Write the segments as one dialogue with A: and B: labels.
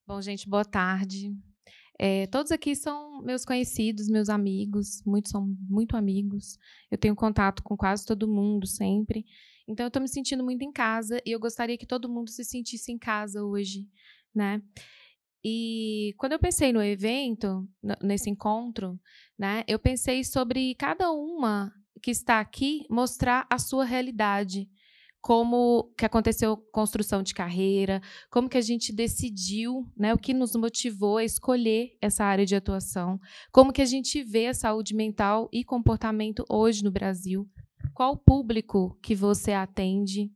A: Bom, gente, boa tarde. Todos aqui são meus conhecidos, meus amigos, muitos são muito amigos. Eu tenho contato com quase todo mundo sempre. Então, eu estou me sentindo muito em casa e eu gostaria que todo mundo se sentisse em casa hoje, né? E quando eu pensei no evento, nesse encontro, né, eu pensei sobre cada uma que está aqui mostrar a sua realidade, como que aconteceu construção de carreira, como que a gente decidiu, né, o que nos motivou a escolher essa área de atuação, como que a gente vê a saúde mental e comportamento hoje no Brasil, qual o público que você atende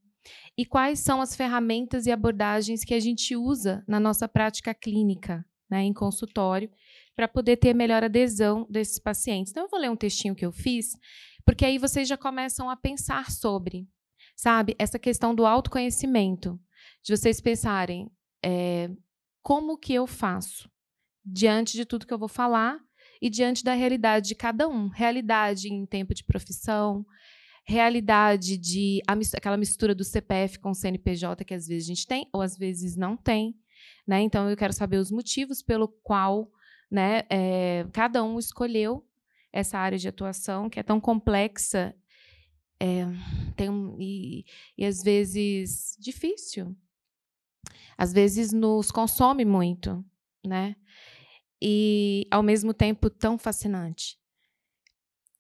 A: e quais são as ferramentas e abordagens que a gente usa na nossa prática clínica, né, em consultório, para poder ter melhor adesão desses pacientes. Então, eu vou ler um textinho que eu fiz, porque aí vocês já começam a pensar sobre, sabe, essa questão do autoconhecimento, de vocês pensarem como que eu faço diante de tudo que eu vou falar e diante da realidade de cada um. Realidade em tempo de profissão, realidade de aquela mistura do CPF com o CNPJ que às vezes a gente tem ou às vezes não tem, né? Então eu quero saber os motivos pelo qual, né, cada um escolheu essa área de atuação que é tão complexa, e às vezes difícil, às vezes nos consome muito, né? E ao mesmo tempo tão fascinante.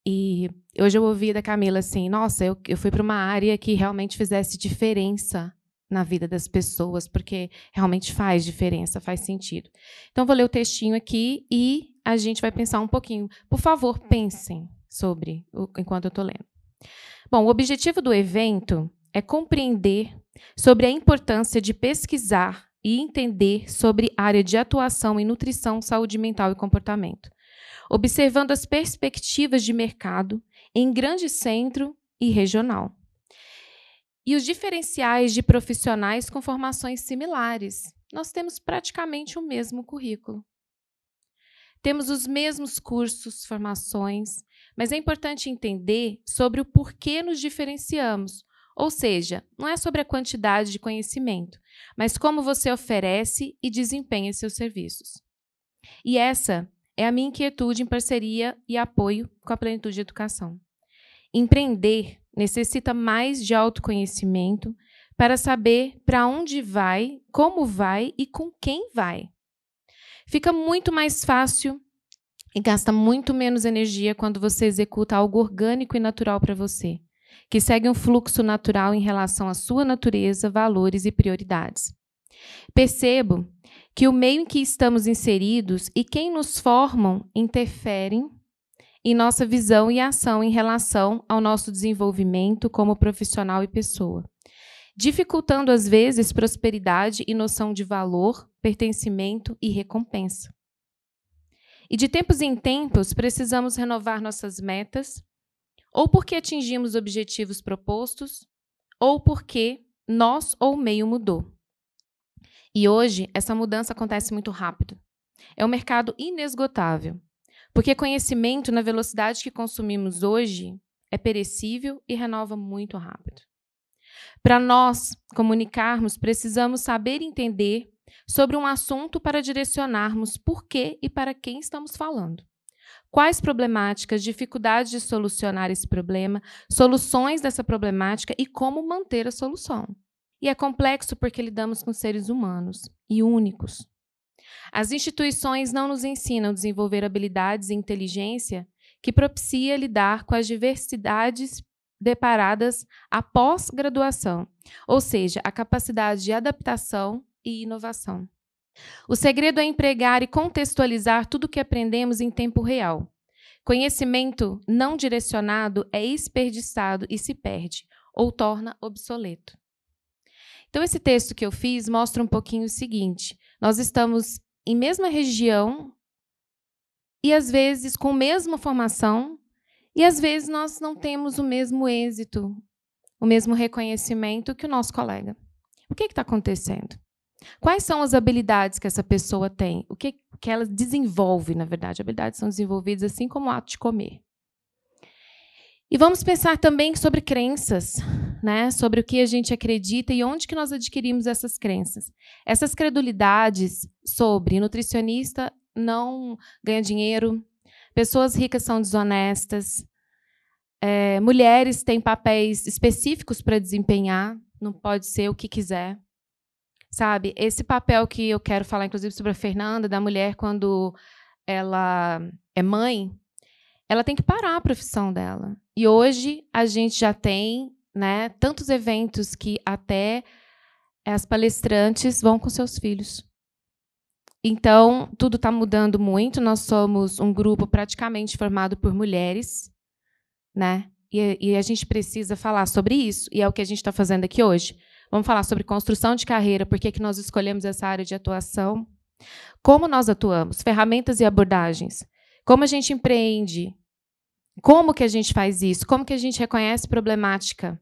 A: E hoje eu ouvi da Camila assim, nossa, eu fui para uma área que realmente fizesse diferença na vida das pessoas, porque realmente faz diferença, faz sentido. Então, vou ler o textinho aqui e a gente vai pensar um pouquinho. Por favor, pensem sobre enquanto eu estou lendo. Bom, o objetivo do evento é compreender sobre a importância de pesquisar e entender sobre a área de atuação em nutrição, saúde mental e comportamento, observando as perspectivas de mercado em grande centro e regional. E os diferenciais de profissionais com formações similares. Nós temos praticamente o mesmo currículo. Temos os mesmos cursos, formações, mas é importante entender sobre o porquê nos diferenciamos. Ou seja, não é sobre a quantidade de conhecimento, mas como você oferece e desempenha seus serviços. E essa é a minha inquietude em parceria e apoio com a Plenitude Educação. Empreender necessita mais de autoconhecimento para saber para onde vai, como vai e com quem vai. Fica muito mais fácil e gasta muito menos energia quando você executa algo orgânico e natural para você, que segue um fluxo natural em relação à sua natureza, valores e prioridades. Percebo que o meio em que estamos inseridos e quem nos formam interferem em nossa visão e ação em relação ao nosso desenvolvimento como profissional e pessoa, dificultando, às vezes, prosperidade e noção de valor, pertencimento e recompensa. E, de tempos em tempos, precisamos renovar nossas metas, ou porque atingimos objetivos propostos, ou porque nós ou o meio mudou. E hoje, essa mudança acontece muito rápido. É um mercado inesgotável, porque conhecimento na velocidade que consumimos hoje é perecível e renova muito rápido. Para nós comunicarmos, precisamos saber entender sobre um assunto para direcionarmos por que e para quem estamos falando. Quais problemáticas, dificuldades de solucionar esse problema, soluções dessa problemática e como manter a solução. E é complexo porque lidamos com seres humanos e únicos. As instituições não nos ensinam a desenvolver habilidades e inteligência que propicia lidar com as diversidades deparadas após graduação, ou seja, a capacidade de adaptação e inovação. O segredo é empregar e contextualizar tudo o que aprendemos em tempo real. Conhecimento não direcionado é desperdiçado e se perde, ou torna obsoleto. Então, esse texto que eu fiz mostra um pouquinho o seguinte: nós estamos em mesma região e, às vezes, com a mesma formação, e, às vezes, nós não temos o mesmo êxito, o mesmo reconhecimento que o nosso colega. O que está acontecendo? Quais são as habilidades que essa pessoa tem? O que ela desenvolve, na verdade? Habilidades são desenvolvidas assim como o ato de comer. E vamos pensar também sobre crenças. né, sobre o que a gente acredita e onde que nós adquirimos essas crenças. Essas credulidades sobre nutricionista não ganha dinheiro, pessoas ricas são desonestas, mulheres têm papéis específicos para desempenhar, não pode ser o que quiser. Sabe? Esse papel que eu quero falar, inclusive, sobre a Fernanda, da mulher quando ela é mãe, ela tem que parar a profissão dela. E hoje a gente já tem, né, tantos eventos que até as palestrantes vão com seus filhos. Então, tudo está mudando muito. Nós somos um grupo praticamente formado por mulheres, né? E a gente precisa falar sobre isso. E é o que a gente está fazendo aqui hoje. Vamos falar sobre construção de carreira, por que nós escolhemos essa área de atuação, como nós atuamos, ferramentas e abordagens, como a gente empreende, como que a gente faz isso, como que a gente reconhece problemática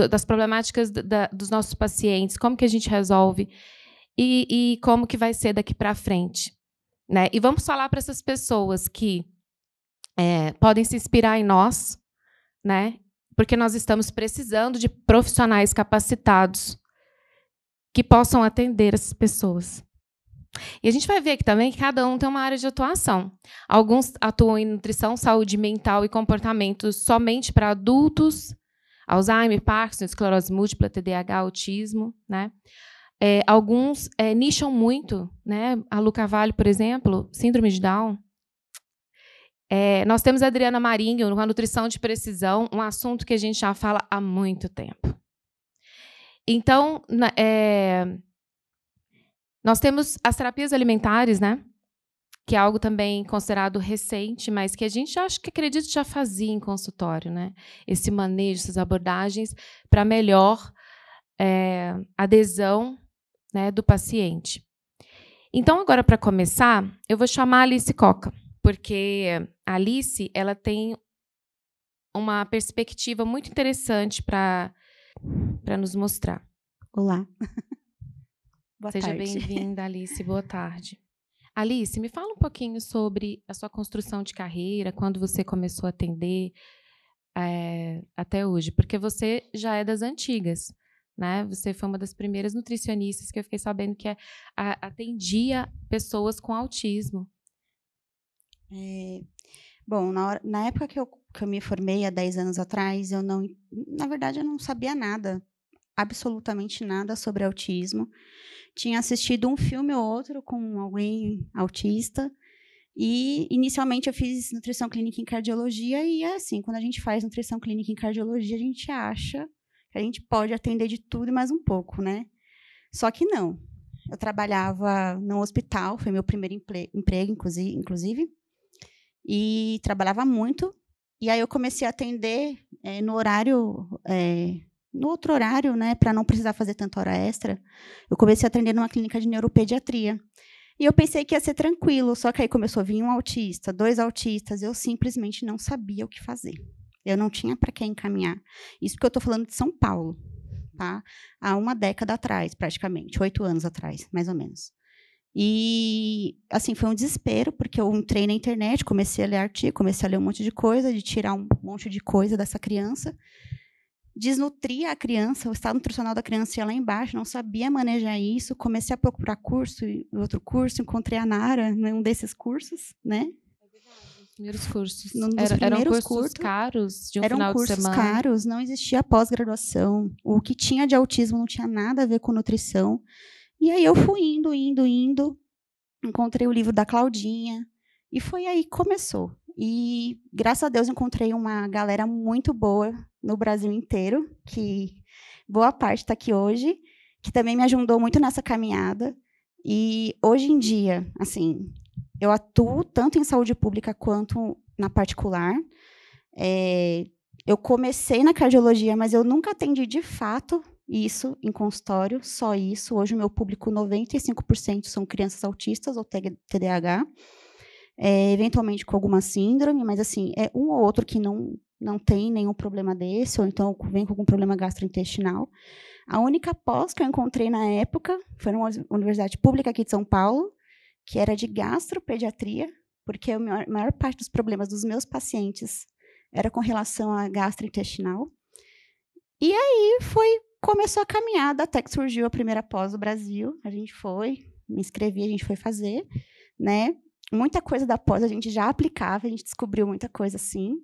A: das problemáticas dos nossos pacientes, como que a gente resolve e como que vai ser daqui para frente. Né? E vamos falar para essas pessoas que podem se inspirar em nós, né? Porque nós estamos precisando de profissionais capacitados que possam atender essas pessoas. E a gente vai ver aqui também que cada um tem uma área de atuação. Alguns atuam em nutrição, saúde mental e comportamento somente para adultos, Alzheimer, Parkinson, esclerose múltipla, TDAH, autismo. Né? Alguns nicham muito. Né? A Lu Carvalho, por exemplo, síndrome de Down. Nós temos a Adriana Marinho, uma nutrição de precisão, um assunto que a gente já fala há muito tempo. Então, nós temos as terapias alimentares, né? Que é algo também considerado recente, mas que a gente acredito já fazia em consultório, né? Esse manejo, essas abordagens para melhor adesão, né, do paciente. Então, agora, para começar, eu vou chamar a Alice Coca, porque a Alice ela tem uma perspectiva muito interessante para nos mostrar.
B: Olá. Boa
A: Seja
B: tarde.
A: bem-vinda, Alice. Boa tarde. Alice, me fala um pouquinho sobre a sua construção de carreira, quando você começou a atender até hoje, porque você já é das antigas, né? Você foi uma das primeiras nutricionistas que eu fiquei sabendo que atendia pessoas com autismo.
B: Bom, na época que eu me formei, há 10 anos atrás, na verdade, eu não sabia nada, absolutamente nada sobre autismo. Tinha assistido um filme ou outro com alguém autista, e, inicialmente, eu fiz nutrição clínica em cardiologia, e é assim, quando a gente faz nutrição clínica em cardiologia, a gente acha que a gente pode atender de tudo e mais um pouco, né? Só que não. Eu trabalhava num hospital, foi meu primeiro emprego, inclusive, e trabalhava muito. E aí eu comecei a atender no outro horário, né, para não precisar fazer tanta hora extra. Eu comecei a atender numa clínica de neuropediatria. E eu pensei que ia ser tranquilo, só que aí começou a vir um autista, 2 autistas, eu simplesmente não sabia o que fazer. Eu não tinha para quem encaminhar. Isso porque eu estou falando de São Paulo, tá? Há uma década atrás, praticamente, 8 anos atrás, mais ou menos. E, assim, foi um desespero, porque eu entrei na internet, comecei a ler artigo, comecei a ler um monte de coisa, de tirar um monte de coisa dessa criança, desnutria a criança, o estado nutricional da criança ia lá embaixo, não sabia manejar isso, comecei a procurar curso e outro curso, encontrei a Nara em um desses cursos, né?
A: Primeiros cursos.
B: Eram
A: cursos caros de um final de semana?
B: Eram cursos caros, não existia pós-graduação. O que tinha de autismo não tinha nada a ver com nutrição. E aí eu fui indo, encontrei o livro da Claudinha, e foi aí que começou. E, graças a Deus, encontrei uma galera muito boa no Brasil inteiro, que boa parte está aqui hoje, que também me ajudou muito nessa caminhada. E, hoje em dia, assim, eu atuo tanto em saúde pública quanto na particular. Eu comecei na cardiologia, mas eu nunca atendi, de fato, isso em consultório, só isso. Hoje o meu público, 95% são crianças autistas ou TDAH, eventualmente com alguma síndrome, mas assim, é um ou outro que não tem nenhum problema desse, ou então vem com algum problema gastrointestinal. A única pós que eu encontrei na época foi numa universidade pública aqui de São Paulo, que era de gastropediatria, porque a maior parte dos problemas dos meus pacientes era com relação a gastrointestinal. E aí começou a caminhada até que surgiu a primeira pós do Brasil. A gente me inscrevi, a gente foi fazer, né? Muita coisa da pós a gente já aplicava, a gente descobriu muita coisa assim.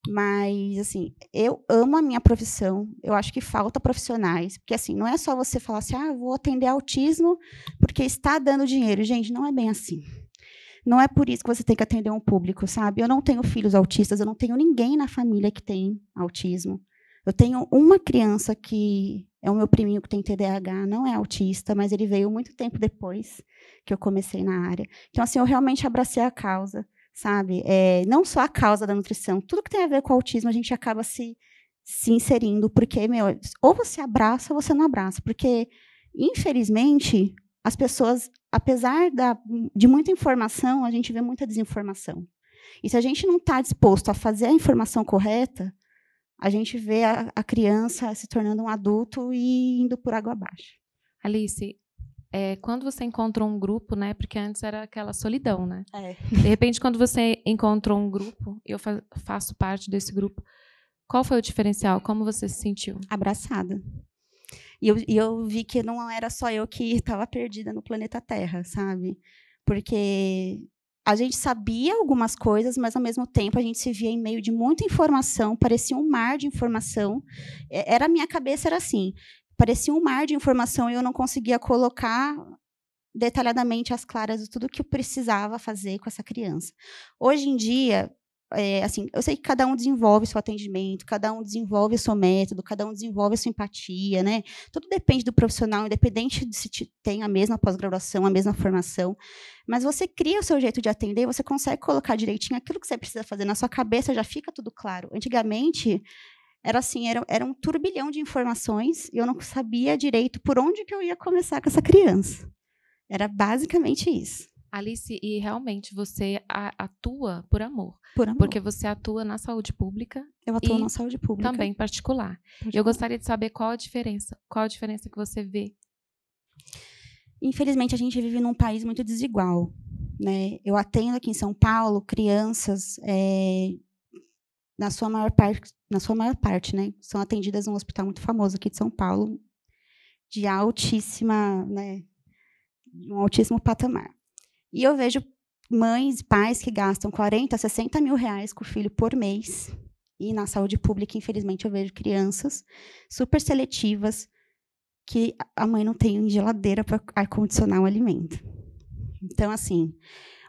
B: Mas, assim, eu amo a minha profissão. Eu acho que falta profissionais. Porque, assim, não é só você falar assim, vou atender autismo porque está dando dinheiro. Gente, não é bem assim. Não é por isso que você tem que atender um público, sabe? Eu não tenho filhos autistas, eu não tenho ninguém na família que tem autismo. Eu tenho uma criança que é o meu priminho que tem TDAH, não é autista, mas ele veio muito tempo depois que eu comecei na área. Então, assim, eu realmente abracei a causa, sabe? Não só a causa da nutrição, tudo que tem a ver com o autismo, a gente acaba se inserindo, porque, ou você abraça ou você não abraça, porque, infelizmente, as pessoas, apesar de muita informação, a gente vê muita desinformação. E se a gente não está disposto a fazer a informação correta, a gente vê a criança se tornando um adulto e indo por água abaixo.
A: Alice, quando você encontrou um grupo, né? Porque antes era aquela solidão, né? De repente, quando você encontrou um grupo, eu faço parte desse grupo, qual foi o diferencial? Como você se sentiu?
B: Abraçada. E eu vi que não era só eu que estava perdida no planeta Terra, sabe? Porque a gente sabia algumas coisas, mas, ao mesmo tempo, a gente se via em meio de muita informação, parecia um mar de informação. A minha cabeça era assim, parecia um mar de informação e eu não conseguia colocar detalhadamente às claras de tudo que eu precisava fazer com essa criança. Hoje em dia, assim, eu sei que cada um desenvolve seu atendimento, cada um desenvolve o seu método, cada um desenvolve a sua empatia, né? Tudo depende do profissional, independente de se tem a mesma pós-graduação, a mesma formação. Mas você cria o seu jeito de atender, você consegue colocar direitinho aquilo que você precisa fazer na sua cabeça, já fica tudo claro. Antigamente, era assim, era um turbilhão de informações e eu não sabia direito por onde que eu ia começar com essa criança. Era basicamente isso.
A: Alice, e realmente você atua por amor.
B: Por amor.
A: Porque você atua na saúde pública.
B: Eu atuo na saúde pública.
A: Também particular. Eu gostaria de saber qual a diferença. Qual a diferença que você vê?
B: Infelizmente, a gente vive num país muito desigual, né? Eu atendo aqui em São Paulo crianças, na sua maior parte, né? São atendidas num hospital muito famoso aqui de São Paulo, de altíssima, né? Um altíssimo patamar. E eu vejo mães e pais que gastam 40, 60 mil reais com o filho por mês. E na saúde pública, infelizmente, eu vejo crianças super seletivas que a mãe não tem geladeira para ar-condicionar o alimento. Então, assim,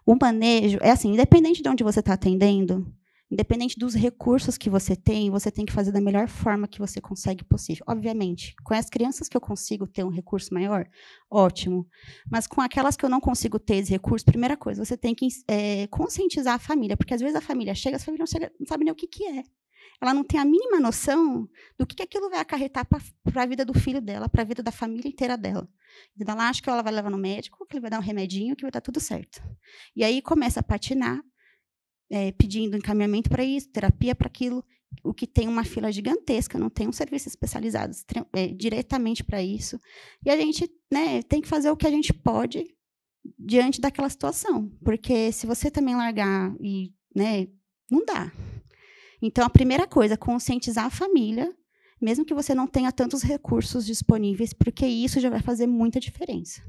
B: o manejo é assim, independente de onde você está atendendo, independente dos recursos que você tem que fazer da melhor forma que você consegue possível. Obviamente, com as crianças que eu consigo ter um recurso maior, ótimo. Mas com aquelas que eu não consigo ter esse recurso, primeira coisa, você tem que conscientizar a família, porque às vezes a família não sabe nem o que é. Ela não tem a mínima noção do que aquilo vai acarretar para a vida do filho dela, para a vida da família inteira dela. Então, ela acha que ela vai levar no médico, que ele vai dar um remedinho, que vai dar tudo certo. E aí começa a patinar, pedindo encaminhamento para isso, terapia para aquilo, o que tem uma fila gigantesca, não tem um serviço especializado diretamente para isso. E a gente, né, tem que fazer o que a gente pode diante daquela situação, porque se você também largar e, né, não dá. Então, a primeira coisa, conscientizar a família, mesmo que você não tenha tantos recursos disponíveis, porque isso já vai fazer muita diferença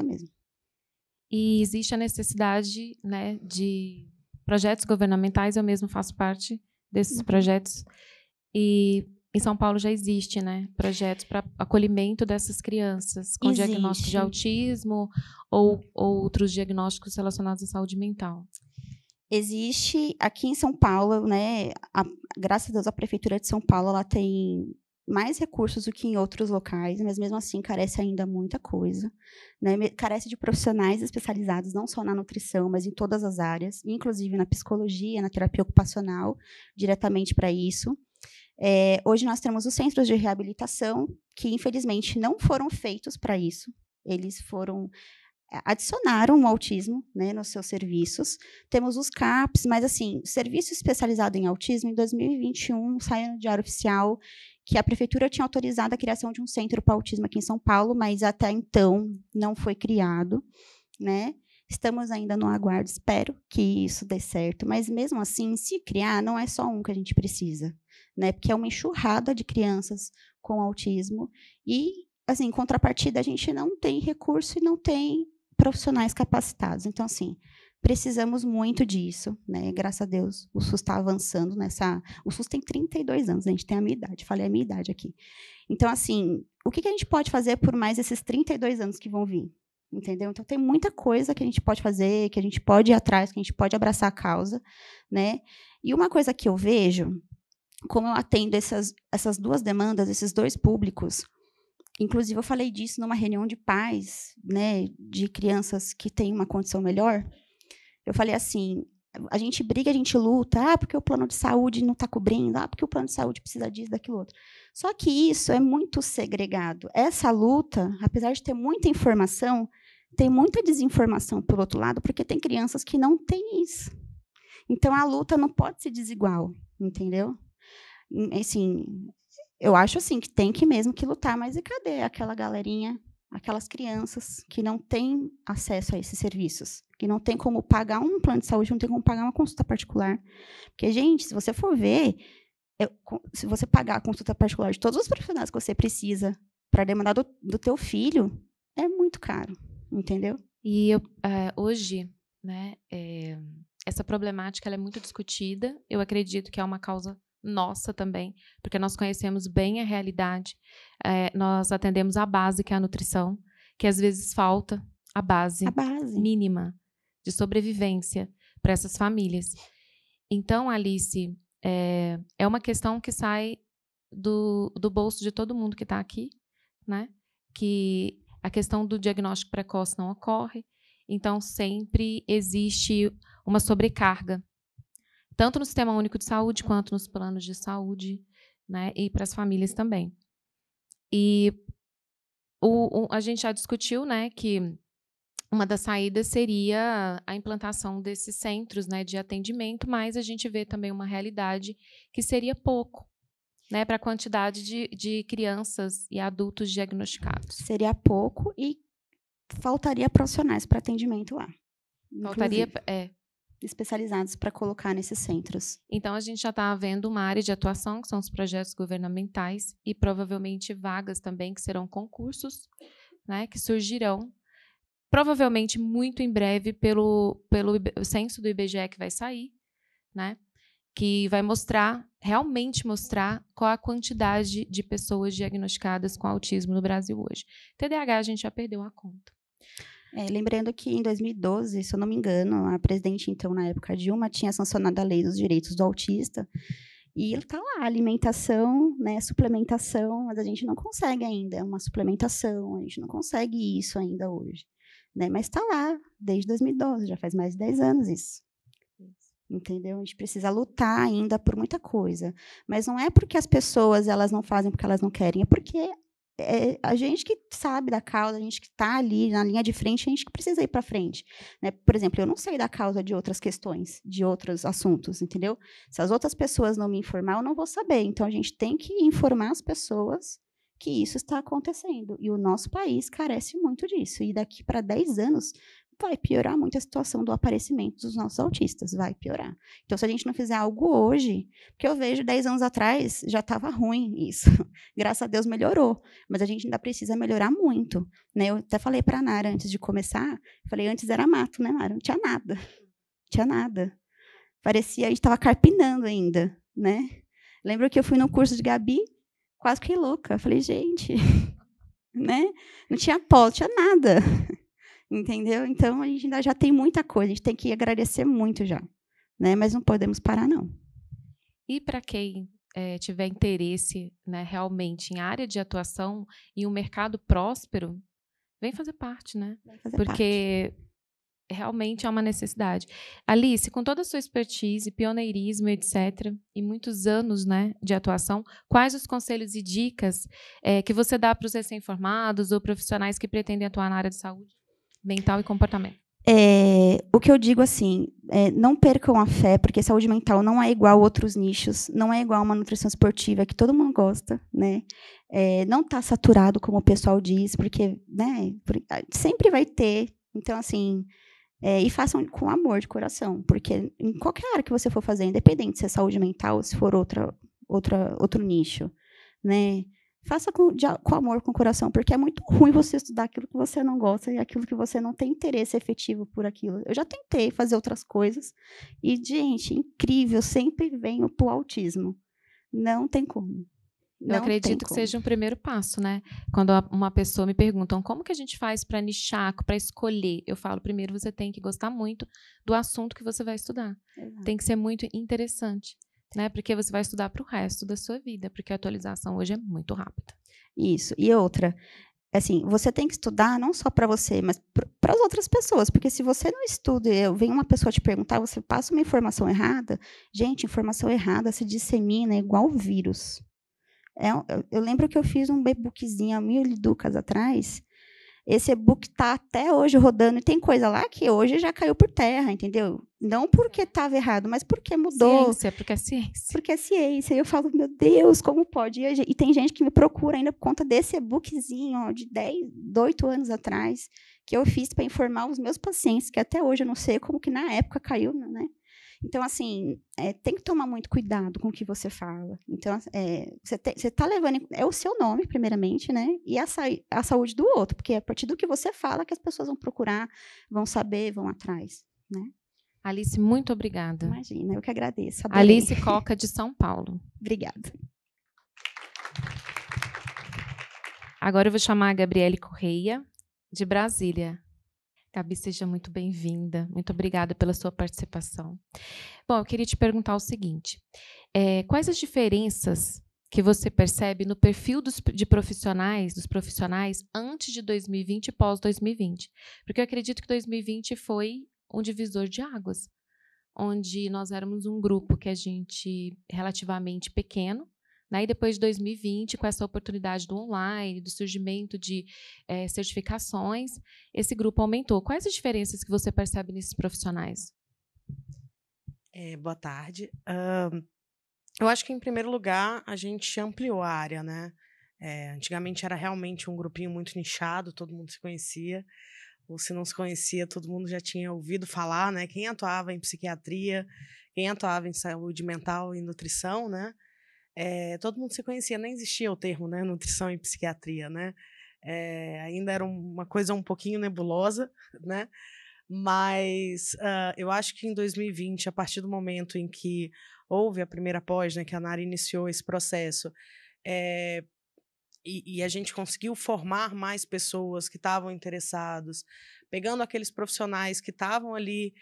B: mesmo.
A: E existe a necessidade, né, de projetos governamentais, eu mesmo faço parte desses projetos, e em São Paulo já existe, né, projetos para acolhimento dessas crianças com diagnóstico de autismo ou outros diagnósticos relacionados à saúde mental.
B: Existe aqui em São Paulo, né, graças a Deus, a Prefeitura de São Paulo ela tem mais recursos do que em outros locais, mas mesmo assim carece ainda muita coisa, né? Carece de profissionais especializados não só na nutrição, mas em todas as áreas, inclusive na psicologia, na terapia ocupacional, diretamente para isso. Hoje nós temos os centros de reabilitação que infelizmente não foram feitos para isso. Eles adicionaram o autismo, né, nos seus serviços. Temos os CAPs, mas assim, serviço especializado em autismo, em 2021 saiu no Diário Oficial que a prefeitura tinha autorizado a criação de um centro para autismo aqui em São Paulo, mas até então não foi criado, né? Estamos ainda no aguardo, espero que isso dê certo, mas mesmo assim, se criar, não é só um que a gente precisa, né? Porque é uma enxurrada de crianças com autismo e, assim, em contrapartida, a gente não tem recurso e não tem profissionais capacitados. Então, assim, precisamos muito disso, né? Graças a Deus, o SUS está avançando nessa. O SUS tem 32 anos, a gente tem a minha idade, falei a minha idade aqui. Então, assim, o que a gente pode fazer por mais esses 32 anos que vão vir? Entendeu? Então, tem muita coisa que a gente pode fazer, que a gente pode ir atrás, que a gente pode abraçar a causa, né? E uma coisa que eu vejo, como eu atendo essas duas demandas, esses dois públicos, inclusive eu falei disso numa reunião de pais, né, de crianças que têm uma condição melhor, eu falei assim, a gente briga, a gente luta, porque o plano de saúde não está cobrindo, porque o plano de saúde precisa disso, daquilo outro. Só que isso é muito segregado. Essa luta, apesar de ter muita informação, tem muita desinformação pelo outro lado, porque tem crianças que não têm isso. Então, a luta não pode ser desigual, entendeu? Assim, eu acho assim que tem que mesmo que lutar, mas e cadê aquela galerinha, aquelas crianças que não têm acesso a esses serviços, que não tem como pagar um plano de saúde, não tem como pagar uma consulta particular? Porque, gente, se você for ver, se você pagar a consulta particular de todos os profissionais que você precisa para demandar do teu filho, é muito caro. Entendeu?
A: E hoje, né, essa problemática ela é muito discutida. Eu acredito que é uma causa nossa também, porque nós conhecemos bem a realidade. Nós atendemos a base, que é a nutrição, que às vezes falta a base mínima de sobrevivência para essas famílias. Então, Alice, é uma questão que sai do bolso de todo mundo que está aqui, né? Que a questão do diagnóstico precoce não ocorre, então sempre existe uma sobrecarga, tanto no Sistema Único de Saúde quanto nos planos de saúde, né, e para as famílias também. E a gente já discutiu, né, que uma das saídas seria a implantação desses centros, né, de atendimento, mas a gente vê também uma realidade que seria pouco, né, para a quantidade de crianças e adultos diagnosticados.
B: Seria pouco e faltaria profissionais para atendimento lá.
A: Faltaria
B: especializados para colocar nesses centros.
A: Então, a gente já está vendo uma área de atuação, que são os projetos governamentais, e provavelmente vagas também, que serão concursos, né, que surgirão, provavelmente muito em breve, pelo censo do IBGE que vai sair, né, que vai realmente mostrar qual a quantidade de pessoas diagnosticadas com autismo no Brasil hoje. TDAH a gente já perdeu a conta.
B: Lembrando que em 2012, se eu não me engano, a presidente, então, na época, Dilma, tinha sancionado a Lei dos Direitos do Autista, e ele está lá, alimentação, né, suplementação, mas a gente não consegue ainda, é uma suplementação, a gente não consegue isso ainda hoje. Né, mas está lá, desde 2012, já faz mais de 10 anos isso. Entendeu? A gente precisa lutar ainda por muita coisa. Mas não é porque as pessoas elas não fazem porque elas não querem, é porque a gente que sabe da causa, a gente que está ali na linha de frente, a gente que precisa ir para frente. Né? Por exemplo, eu não sei da causa de outras questões, de outros assuntos, entendeu? Se as outras pessoas não me informar, eu não vou saber. Então, a gente tem que informar as pessoas que isso está acontecendo. E o nosso país carece muito disso. E daqui para 10 anos, vai piorar muito a situação do aparecimento dos nossos autistas, vai piorar. Então, se a gente não fizer algo hoje, porque eu vejo 10 anos atrás, já estava ruim isso. Graças a Deus melhorou, mas a gente ainda precisa melhorar muito. Né? Eu até falei para a Nara, antes de começar, falei, antes era mato, né, Nara? Não tinha nada. Não tinha nada. Parecia, a gente estava carpinando ainda, né? Lembro que eu fui no curso de Gabi, quase que louca. Falei, gente, né? Não tinha pó, não tinha nada. Entendeu? Então, a gente ainda já tem muita coisa, a gente tem que agradecer muito já. Né? Mas não podemos parar, não.
A: E para quem tiver interesse, né, realmente em área de atuação e um mercado próspero, vem fazer parte, né? Porque realmente é uma necessidade. Alice, com toda a sua expertise, pioneirismo, etc., e muitos anos, né, de atuação, quais os conselhos e dicas que você dá para os recém-formados ou profissionais que pretendem atuar na área de saúde mental e comportamento?
B: O que eu digo assim, não percam a fé, porque saúde mental não é igual a outros nichos, não é igual a uma nutrição esportiva que todo mundo gosta, né? Não está saturado, como o pessoal diz, porque, né, sempre vai ter. Então, assim, E façam com amor, de coração, porque em qualquer área que você for fazer, independente se é saúde mental, se for outro nicho, né? Faça com amor, com coração, porque é muito ruim você estudar aquilo que você não gosta e aquilo que você não tem interesse efetivo por aquilo. Eu já tentei fazer outras coisas e, gente, incrível, sempre venho para o autismo. Não tem como.
A: Eu
B: Não tem
A: acredito que
B: como.
A: seja um primeiro passo, né? Quando uma pessoa me pergunta como que a gente faz para nichar, para escolher, eu falo, primeiro você tem que gostar muito do assunto que você vai estudar.
B: Exato.
A: Tem que ser muito interessante, né? Porque você vai estudar para o resto da sua vida, porque a atualização hoje é muito rápida.
B: Isso. E outra, assim, você tem que estudar não só para você, mas para as outras pessoas, porque se você não estuda, vem uma pessoa te perguntar, você passa uma informação errada, gente, informação errada se dissemina igual vírus. Eu lembro que eu fiz um e-bookzinho há 1000 educas atrás. Esse e-book está até hoje rodando. E tem coisa lá que hoje já caiu por terra, entendeu? Não porque estava errado, mas porque mudou.
A: Ciência, porque é ciência.
B: Porque é ciência. E eu falo, meu Deus, como pode? E tem gente que me procura ainda por conta desse e-bookzinho de 8 anos atrás, que eu fiz para informar os meus pacientes, que até hoje eu não sei como que na época caiu, né? Então, assim, tem que tomar muito cuidado com o que você fala. Então, você está levando... É o seu nome, primeiramente, né? E a saúde do outro, porque é a partir do que você fala que as pessoas vão procurar, vão saber, vão atrás, né?
A: Alice, muito obrigada.
B: Imagina, eu que agradeço. Adorei.
A: Alice Coca, de São Paulo.
B: Obrigada.
A: Agora eu vou chamar a Gabriele Correia, de Brasília. Gabi, seja muito bem-vinda. Muito obrigada pela sua participação. Bom, eu queria te perguntar o seguinte. Quais as diferenças que você percebe no perfil dos profissionais antes de 2020 e pós-2020? Porque eu acredito que 2020 foi um divisor de águas, onde nós éramos um grupo que a gente relativamente pequeno, né? E depois de 2020, com essa oportunidade do online, do surgimento de certificações, esse grupo aumentou. Quais as diferenças que você percebe nesses profissionais?
C: Boa tarde. Eu acho que, em primeiro lugar, a gente ampliou a área, né? Antigamente era realmente um grupinho muito nichado, todo mundo se conhecia, ou se não se conhecia, todo mundo já tinha ouvido falar, né? Quem atuava em psiquiatria, quem atuava em saúde mental e nutrição, né? Todo mundo se conhecia, nem existia o termo, né? Nutrição e psiquiatria, né? Ainda era uma coisa um pouquinho nebulosa, né? Mas eu acho que em 2020, a partir do momento em que houve a primeira pós, né, que a Nara iniciou esse processo, e a gente conseguiu formar mais pessoas que estavam interessados, pegando aqueles profissionais que estavam ali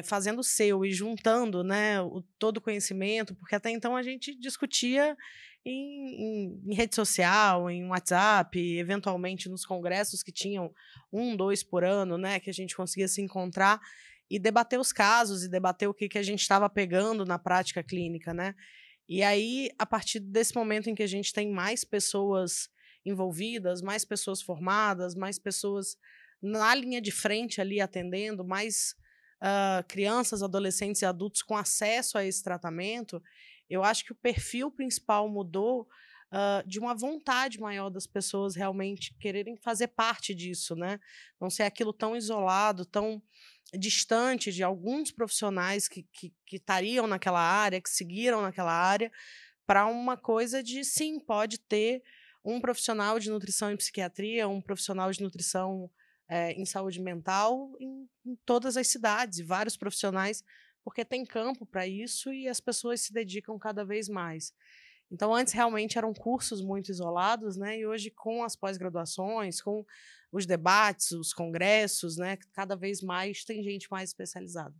C: fazendo o seu e juntando, né, todo o conhecimento, porque até então a gente discutia em rede social, em WhatsApp, eventualmente nos congressos que tinham 1, 2 por ano, né, que a gente conseguia se encontrar e debater os casos e debater o que a gente estava pegando na prática clínica, né? E aí, a partir desse momento em que a gente tem mais pessoas envolvidas, mais pessoas formadas, mais pessoas na linha de frente ali atendendo, mais crianças, adolescentes e adultos com acesso a esse tratamento, eu acho que o perfil principal mudou de uma vontade maior das pessoas realmente quererem fazer parte disso, né? Não ser aquilo tão isolado, tão distante de alguns profissionais que estariam naquela área, que seguiram naquela área, para uma coisa de, sim, pode ter um profissional de nutrição em psiquiatria, um profissional de nutrição em saúde mental em todas as cidades, e vários profissionais, porque tem campo para isso e as pessoas se dedicam cada vez mais. Então, antes realmente eram cursos muito isolados, né? E hoje, com as pós-graduações, com os debates, os congressos, né? Cada vez mais tem gente mais especializada.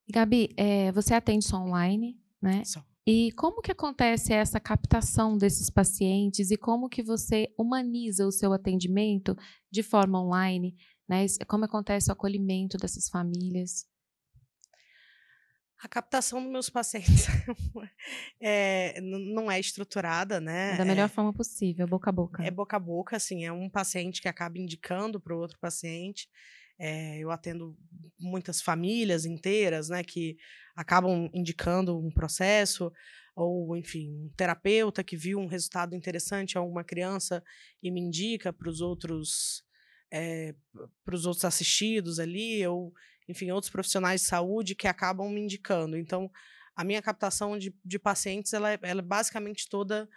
A: Gabi, você atende só online, né?
C: Só.
A: E como que acontece essa captação desses pacientes e como que você humaniza o seu atendimento de forma online, né? Como acontece o acolhimento dessas famílias?
C: A captação dos meus pacientes não é estruturada, né?
A: Da melhor forma possível, boca a boca.
C: É boca a boca, assim, é um paciente que acaba indicando para o outro paciente. Eu atendo muitas famílias inteiras, né, que acabam indicando um processo, ou, enfim, um terapeuta que viu um resultado interessante em alguma criança e me indica para os outros para os outros assistidos ali, ou, enfim, outros profissionais de saúde que acabam me indicando. Então, a minha captação de pacientes, ela é basicamente toda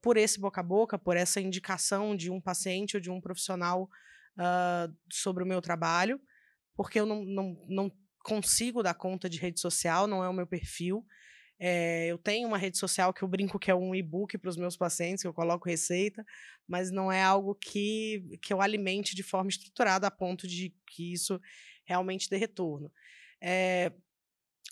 C: por esse boca a boca, por essa indicação de um paciente ou de um profissional sobre o meu trabalho, porque eu não consigo dar conta de rede social, não é o meu perfil. Eu tenho uma rede social que eu brinco que é um e-book para os meus pacientes, que eu coloco receita, mas não é algo que eu alimente de forma estruturada a ponto de que isso realmente dê retorno.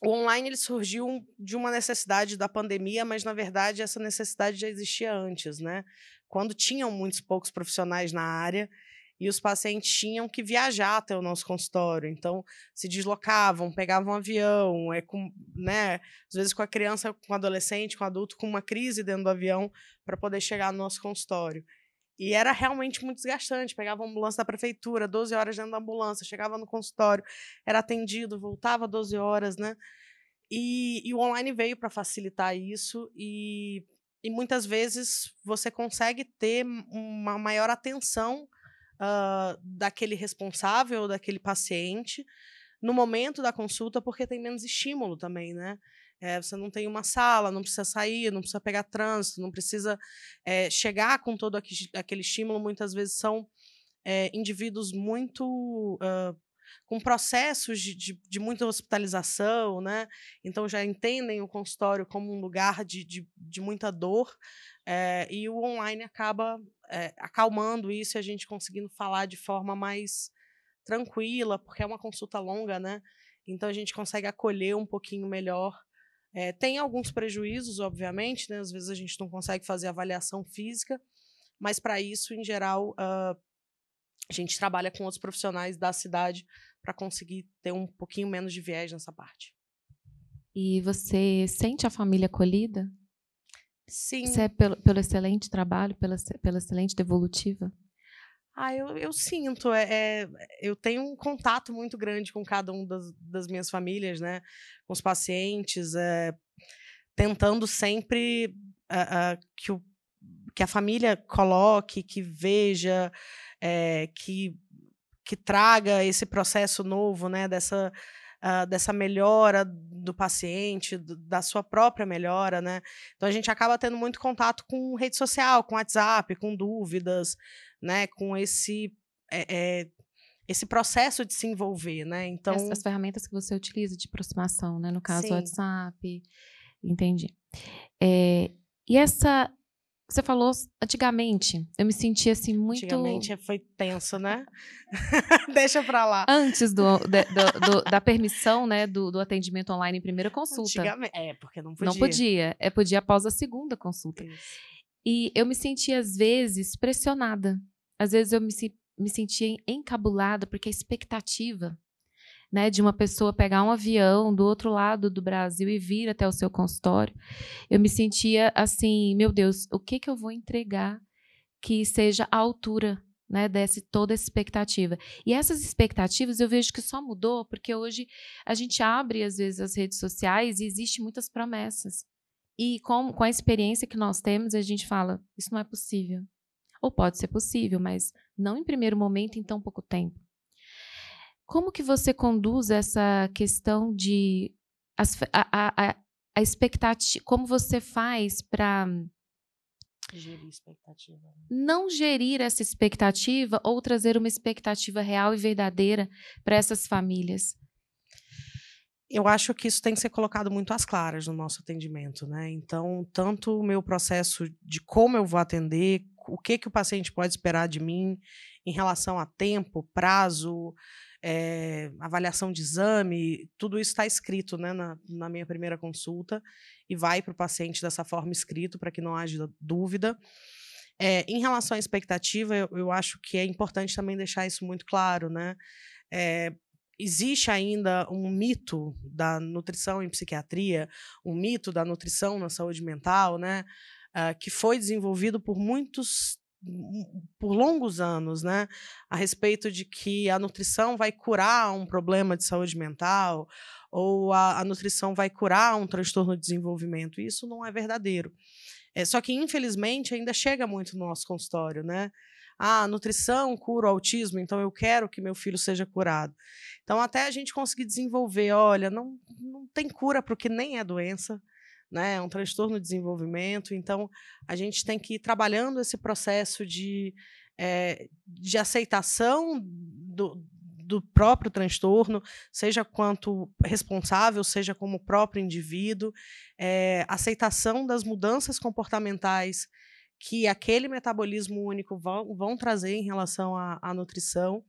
C: O online ele surgiu de uma necessidade da pandemia, mas, na verdade, essa necessidade já existia antes, né? Quando tinham muitos poucos profissionais na área e os pacientes tinham que viajar até o nosso consultório. Então, se deslocavam, pegavam um avião, né? Às vezes com a criança, com o adolescente, com o adulto, com uma crise dentro do avião para poder chegar no nosso consultório. E era realmente muito desgastante. Pegava a ambulância da prefeitura, 12 horas dentro da ambulância, chegava no consultório, era atendido, voltava 12 horas, né? E o online veio para facilitar isso e muitas vezes você consegue ter uma maior atenção daquele responsável, daquele paciente, no momento da consulta, porque tem menos estímulo também, né? Você não tem uma sala, não precisa sair, não precisa pegar trânsito, não precisa chegar com todo aquele estímulo. Muitas vezes são indivíduos muito com processos de muita hospitalização, né? Então já entendem o consultório como um lugar de muita dor, e o online acaba acalmando isso e a gente conseguindo falar de forma mais tranquila, porque é uma consulta longa, né? Então a gente consegue acolher um pouquinho melhor. Tem alguns prejuízos, obviamente, né? Às vezes a gente não consegue fazer avaliação física, mas para isso, em geral, a gente trabalha com outros profissionais da cidade para conseguir ter um pouquinho menos de viés nessa parte.
A: E você sente a família acolhida?
C: Sim.
A: Isso é pelo excelente trabalho, pela excelente devolutiva?
C: Eu sinto. Eu tenho um contato muito grande com cada um das minhas famílias, né? Com os pacientes, tentando sempre que a família coloque, que veja, que traga esse processo novo, né? Dessa melhora do paciente, da sua própria melhora, né? Então a gente acaba tendo muito contato com rede social, com WhatsApp, com dúvidas, né? Com esse processo de se envolver, né? Então
A: as ferramentas que você utiliza de aproximação, né? No caso, o
C: sim.
A: WhatsApp, entendi. E você falou antigamente, eu me senti assim muito...
C: Antigamente foi tenso, né? Deixa pra lá.
A: Antes da permissão, né, do atendimento online em primeira consulta.
C: Antigamente, porque não podia.
A: Não podia, podia após a segunda consulta.
C: Isso.
A: E eu me sentia, às vezes, pressionada. Às vezes eu me sentia encabulada, porque a expectativa, né, de uma pessoa pegar um avião do outro lado do Brasil e vir até o seu consultório, eu me sentia assim, meu Deus, o que eu vou entregar que seja à altura, né, toda essa expectativa. E essas expectativas eu vejo que só mudou porque hoje a gente abre, às vezes, as redes sociais e existem muitas promessas. E com a experiência que nós temos, a gente fala, isso não é possível. Ou pode ser possível, mas não em primeiro momento, em tão pouco tempo. Como que você conduz essa questão de a expectativa? Como você faz para
C: gerir expectativa?
A: Não gerir essa expectativa ou trazer uma expectativa real e verdadeira para essas famílias?
C: Eu acho que isso tem que ser colocado muito às claras no nosso atendimento, né? Então, tanto o meu processo de como eu vou atender, o que o paciente pode esperar de mim em relação a tempo, prazo, avaliação de exame, tudo isso está escrito, né, na minha primeira consulta e vai para o paciente dessa forma escrito para que não haja dúvida. Em relação à expectativa, eu acho que é importante também deixar isso muito claro, né? Existe ainda um mito da nutrição em psiquiatria, um mito da nutrição na saúde mental, né? Que foi desenvolvido por longos anos, né? A respeito de que a nutrição vai curar um problema de saúde mental ou a nutrição vai curar um transtorno de desenvolvimento. Isso não é verdadeiro. Só que, infelizmente, ainda chega muito no nosso consultório, né? A nutrição cura o autismo, então eu quero que meu filho seja curado. Então, até a gente conseguir desenvolver, olha, não tem cura para o que nem é doença, né? É um transtorno de desenvolvimento, então a gente tem que ir trabalhando esse processo de aceitação do próprio transtorno, seja quanto responsável, seja como próprio indivíduo, aceitação das mudanças comportamentais que aquele metabolismo único vão trazer em relação à nutrição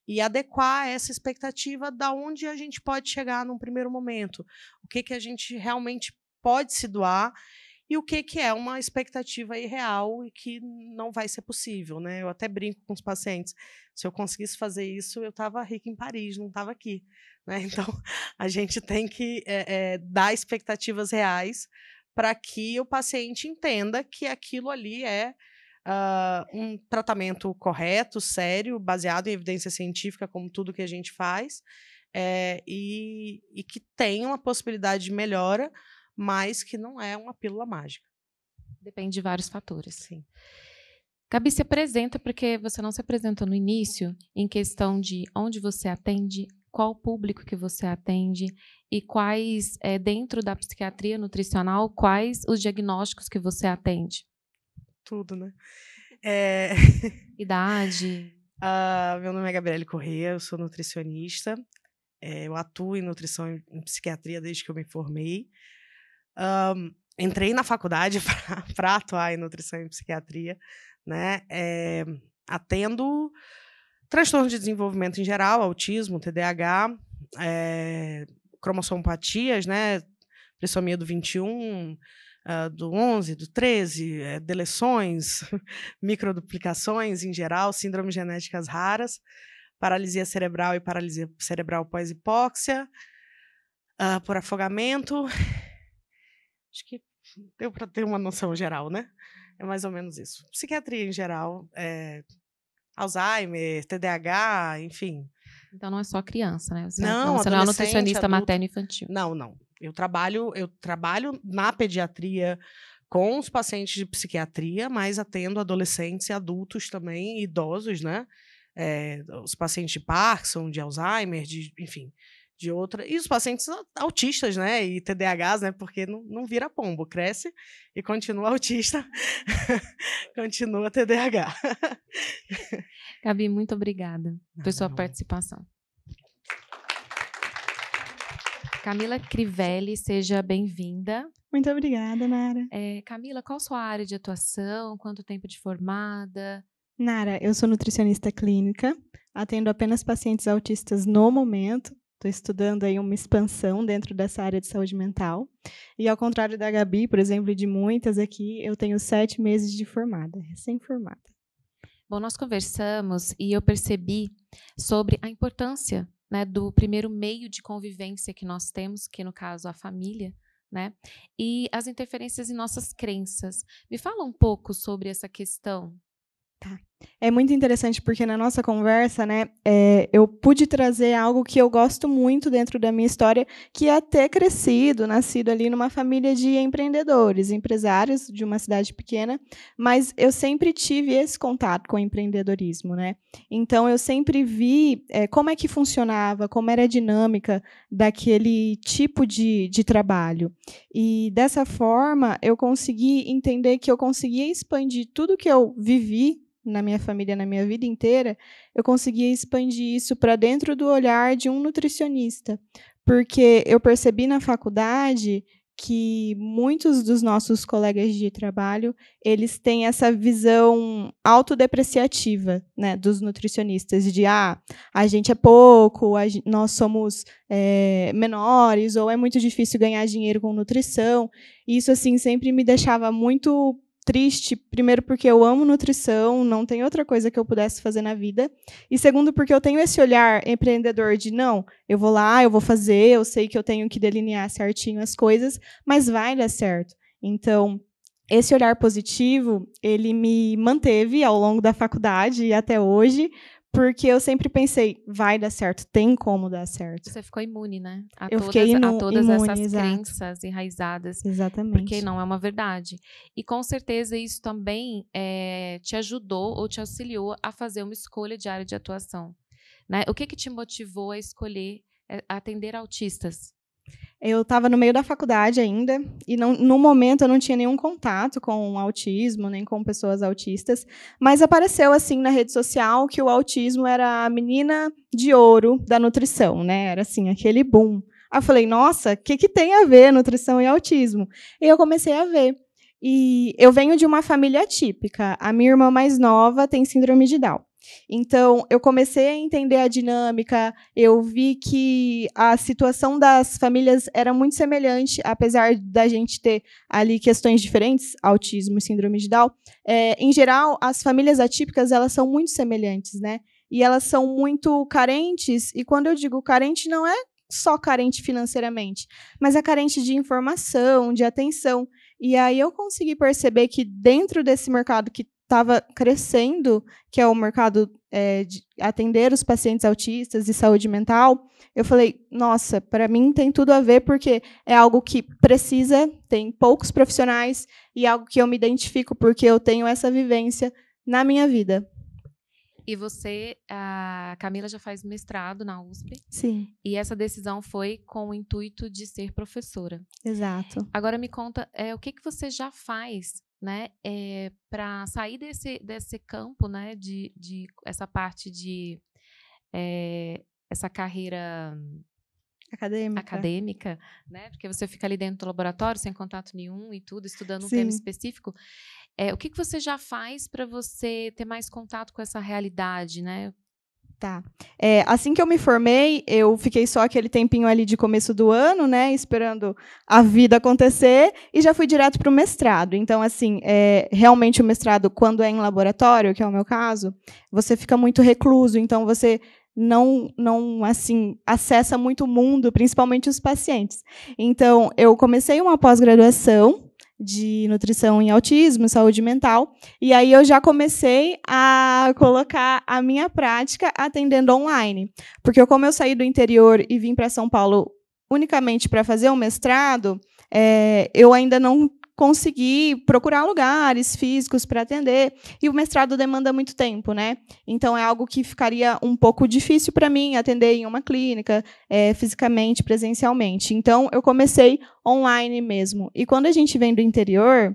C: e adequar essa expectativa da onde a gente pode chegar num primeiro momento, o que a gente realmente pode se doar e o que é uma expectativa irreal e que não vai ser possível, né? Eu até brinco com os pacientes, se eu conseguisse fazer isso, eu estava rica em Paris, não estava aqui, né? Então, a gente tem que dar expectativas reais para que o paciente entenda que aquilo ali é um tratamento correto, sério, baseado em evidência científica, como tudo que a gente faz, e que tem uma possibilidade de melhora, mas que não é uma pílula mágica.
A: Depende de vários fatores.
C: Sim.
A: Gabi, se apresenta, porque você não se apresentou no início, em questão de onde você atende, qual o público que você atende e quais, dentro da psiquiatria nutricional, quais os diagnósticos que você atende?
C: Tudo, né?
A: Idade?
C: Meu nome é Gabriele Corrêa, eu sou nutricionista. Eu atuo em nutrição em psiquiatria desde que eu me formei. Entrei na faculdade para atuar em nutrição em psiquiatria, né? Atendo transtorno de desenvolvimento em geral, autismo, TDAH, cromossomopatias, né? Trissomia do 21, do 11, do 13, deleções, microduplicações em geral, síndromes genéticas raras, paralisia cerebral e paralisia cerebral pós-hipóxia, por afogamento. Acho que deu para ter uma noção geral, né? É mais ou menos isso. Psiquiatria em geral, Alzheimer, TDAH, enfim.
A: Então não é só criança, né? Você
C: não
A: é uma nutricionista materno infantil.
C: Não. Eu trabalho na pediatria com os pacientes de psiquiatria, mas atendo adolescentes e adultos também, idosos, né? Os pacientes de Parkinson, de Alzheimer, enfim, de outra. E os pacientes autistas, né? E TDAHs, né? Porque não vira pombo, cresce e continua autista, continua TDAH.
A: Gabi, muito obrigada por sua participação. Camila Crivelli, seja bem-vinda.
D: Muito obrigada, Nara.
A: Camila, qual a sua área de atuação? Quanto tempo de formada?
D: Nara, eu sou nutricionista clínica, atendo apenas pacientes autistas no momento. Estou estudando aí uma expansão dentro dessa área de saúde mental. E ao contrário da Gabi, por exemplo, e de muitas aqui, eu tenho 7 meses de formada, recém-formada.
A: Bom, nós conversamos e eu percebi sobre a importância, né, do primeiro meio de convivência que nós temos, que no caso a família, né, e as interferências em nossas crenças. Me fala um pouco sobre essa questão.
D: Tá. É muito interessante porque na nossa conversa, né, eu pude trazer algo que eu gosto muito dentro da minha história, que é ter crescido, nascido ali numa família de empreendedores, empresários de uma cidade pequena, mas eu sempre tive esse contato com o empreendedorismo, né? Então eu sempre vi como é que funcionava, como era a dinâmica daquele tipo de trabalho. E dessa forma eu consegui entender que eu conseguia expandir tudo que eu vivi na minha família, na minha vida inteira, eu conseguia expandir isso para dentro do olhar de um nutricionista, porque eu percebi na faculdade que muitos dos nossos colegas de trabalho, eles têm essa visão autodepreciativa, né, dos nutricionistas, de a gente é pouco, nós somos menores, ou é muito difícil ganhar dinheiro com nutrição. Isso assim sempre me deixava muito triste, primeiro porque eu amo nutrição, não tem outra coisa que eu pudesse fazer na vida, e segundo porque eu tenho esse olhar empreendedor de não, eu vou lá, eu vou fazer, eu sei que eu tenho que delinear certinho as coisas, mas vai dar certo. Então, esse olhar positivo, ele me manteve ao longo da faculdade e até hoje, porque eu sempre pensei, vai dar certo, tem como dar certo.
A: Você ficou imune, né?
D: Eu fiquei
A: a todas
D: imune,
A: essas
D: exato.
A: crenças enraizadas.
D: Exatamente.
A: Porque não é uma verdade. E, com certeza, isso também te ajudou ou te auxiliou a fazer uma escolha de área de atuação. Né? O que te motivou a escolher atender autistas?
D: Eu estava no meio da faculdade ainda, e no momento eu não tinha nenhum contato com autismo, nem com pessoas autistas, mas apareceu assim na rede social que o autismo era a menina de ouro da nutrição, né? Era assim, aquele boom. Aí eu falei, nossa, o que tem a ver nutrição e autismo? E eu comecei a ver. E eu venho de uma família atípica. A minha irmã mais nova tem síndrome de Down. Então, eu comecei a entender a dinâmica, eu vi que a situação das famílias era muito semelhante, apesar da gente ter ali questões diferentes, autismo e síndrome de Down. Em geral, as famílias atípicas, elas são muito semelhantes, né? E elas são muito carentes, e quando eu digo carente, não é só carente financeiramente, mas é carente de informação, de atenção. E aí eu consegui perceber que dentro desse mercado que estava crescendo, que é o mercado de atender os pacientes autistas e saúde mental, eu falei, nossa, para mim tem tudo a ver, porque é algo que precisa, tem poucos profissionais, e algo que eu me identifico, porque eu tenho essa vivência na minha vida.
A: E você, a Camila, já faz mestrado na USP.
D: Sim.
A: E essa decisão foi com o intuito de ser professora.
D: Exato.
A: Agora me conta, o que você já faz, né, para sair desse campo, né, de essa parte de essa carreira acadêmica, né, porque você fica ali dentro do laboratório sem contato nenhum e tudo, estudando um tema específico. O que você já faz para você ter mais contato com essa realidade, né?
D: Tá. Assim que eu me formei, eu fiquei só aquele tempinho ali de começo do ano, né, esperando a vida acontecer, e já fui direto para o mestrado. Então, assim, realmente o mestrado, quando é em laboratório, que é o meu caso, você fica muito recluso, então você não assim, acessa muito o mundo, principalmente os pacientes. Então, eu comecei uma pós-graduação de nutrição em autismo, saúde mental, e aí eu já comecei a colocar a minha prática atendendo online. Porque como eu saí do interior e vim para São Paulo unicamente para fazer um mestrado, eu ainda não consegui procurar lugares físicos para atender, e o mestrado demanda muito tempo, né? Então, é algo que ficaria um pouco difícil para mim atender em uma clínica, fisicamente, presencialmente. Então, eu comecei online mesmo. E quando a gente vem do interior,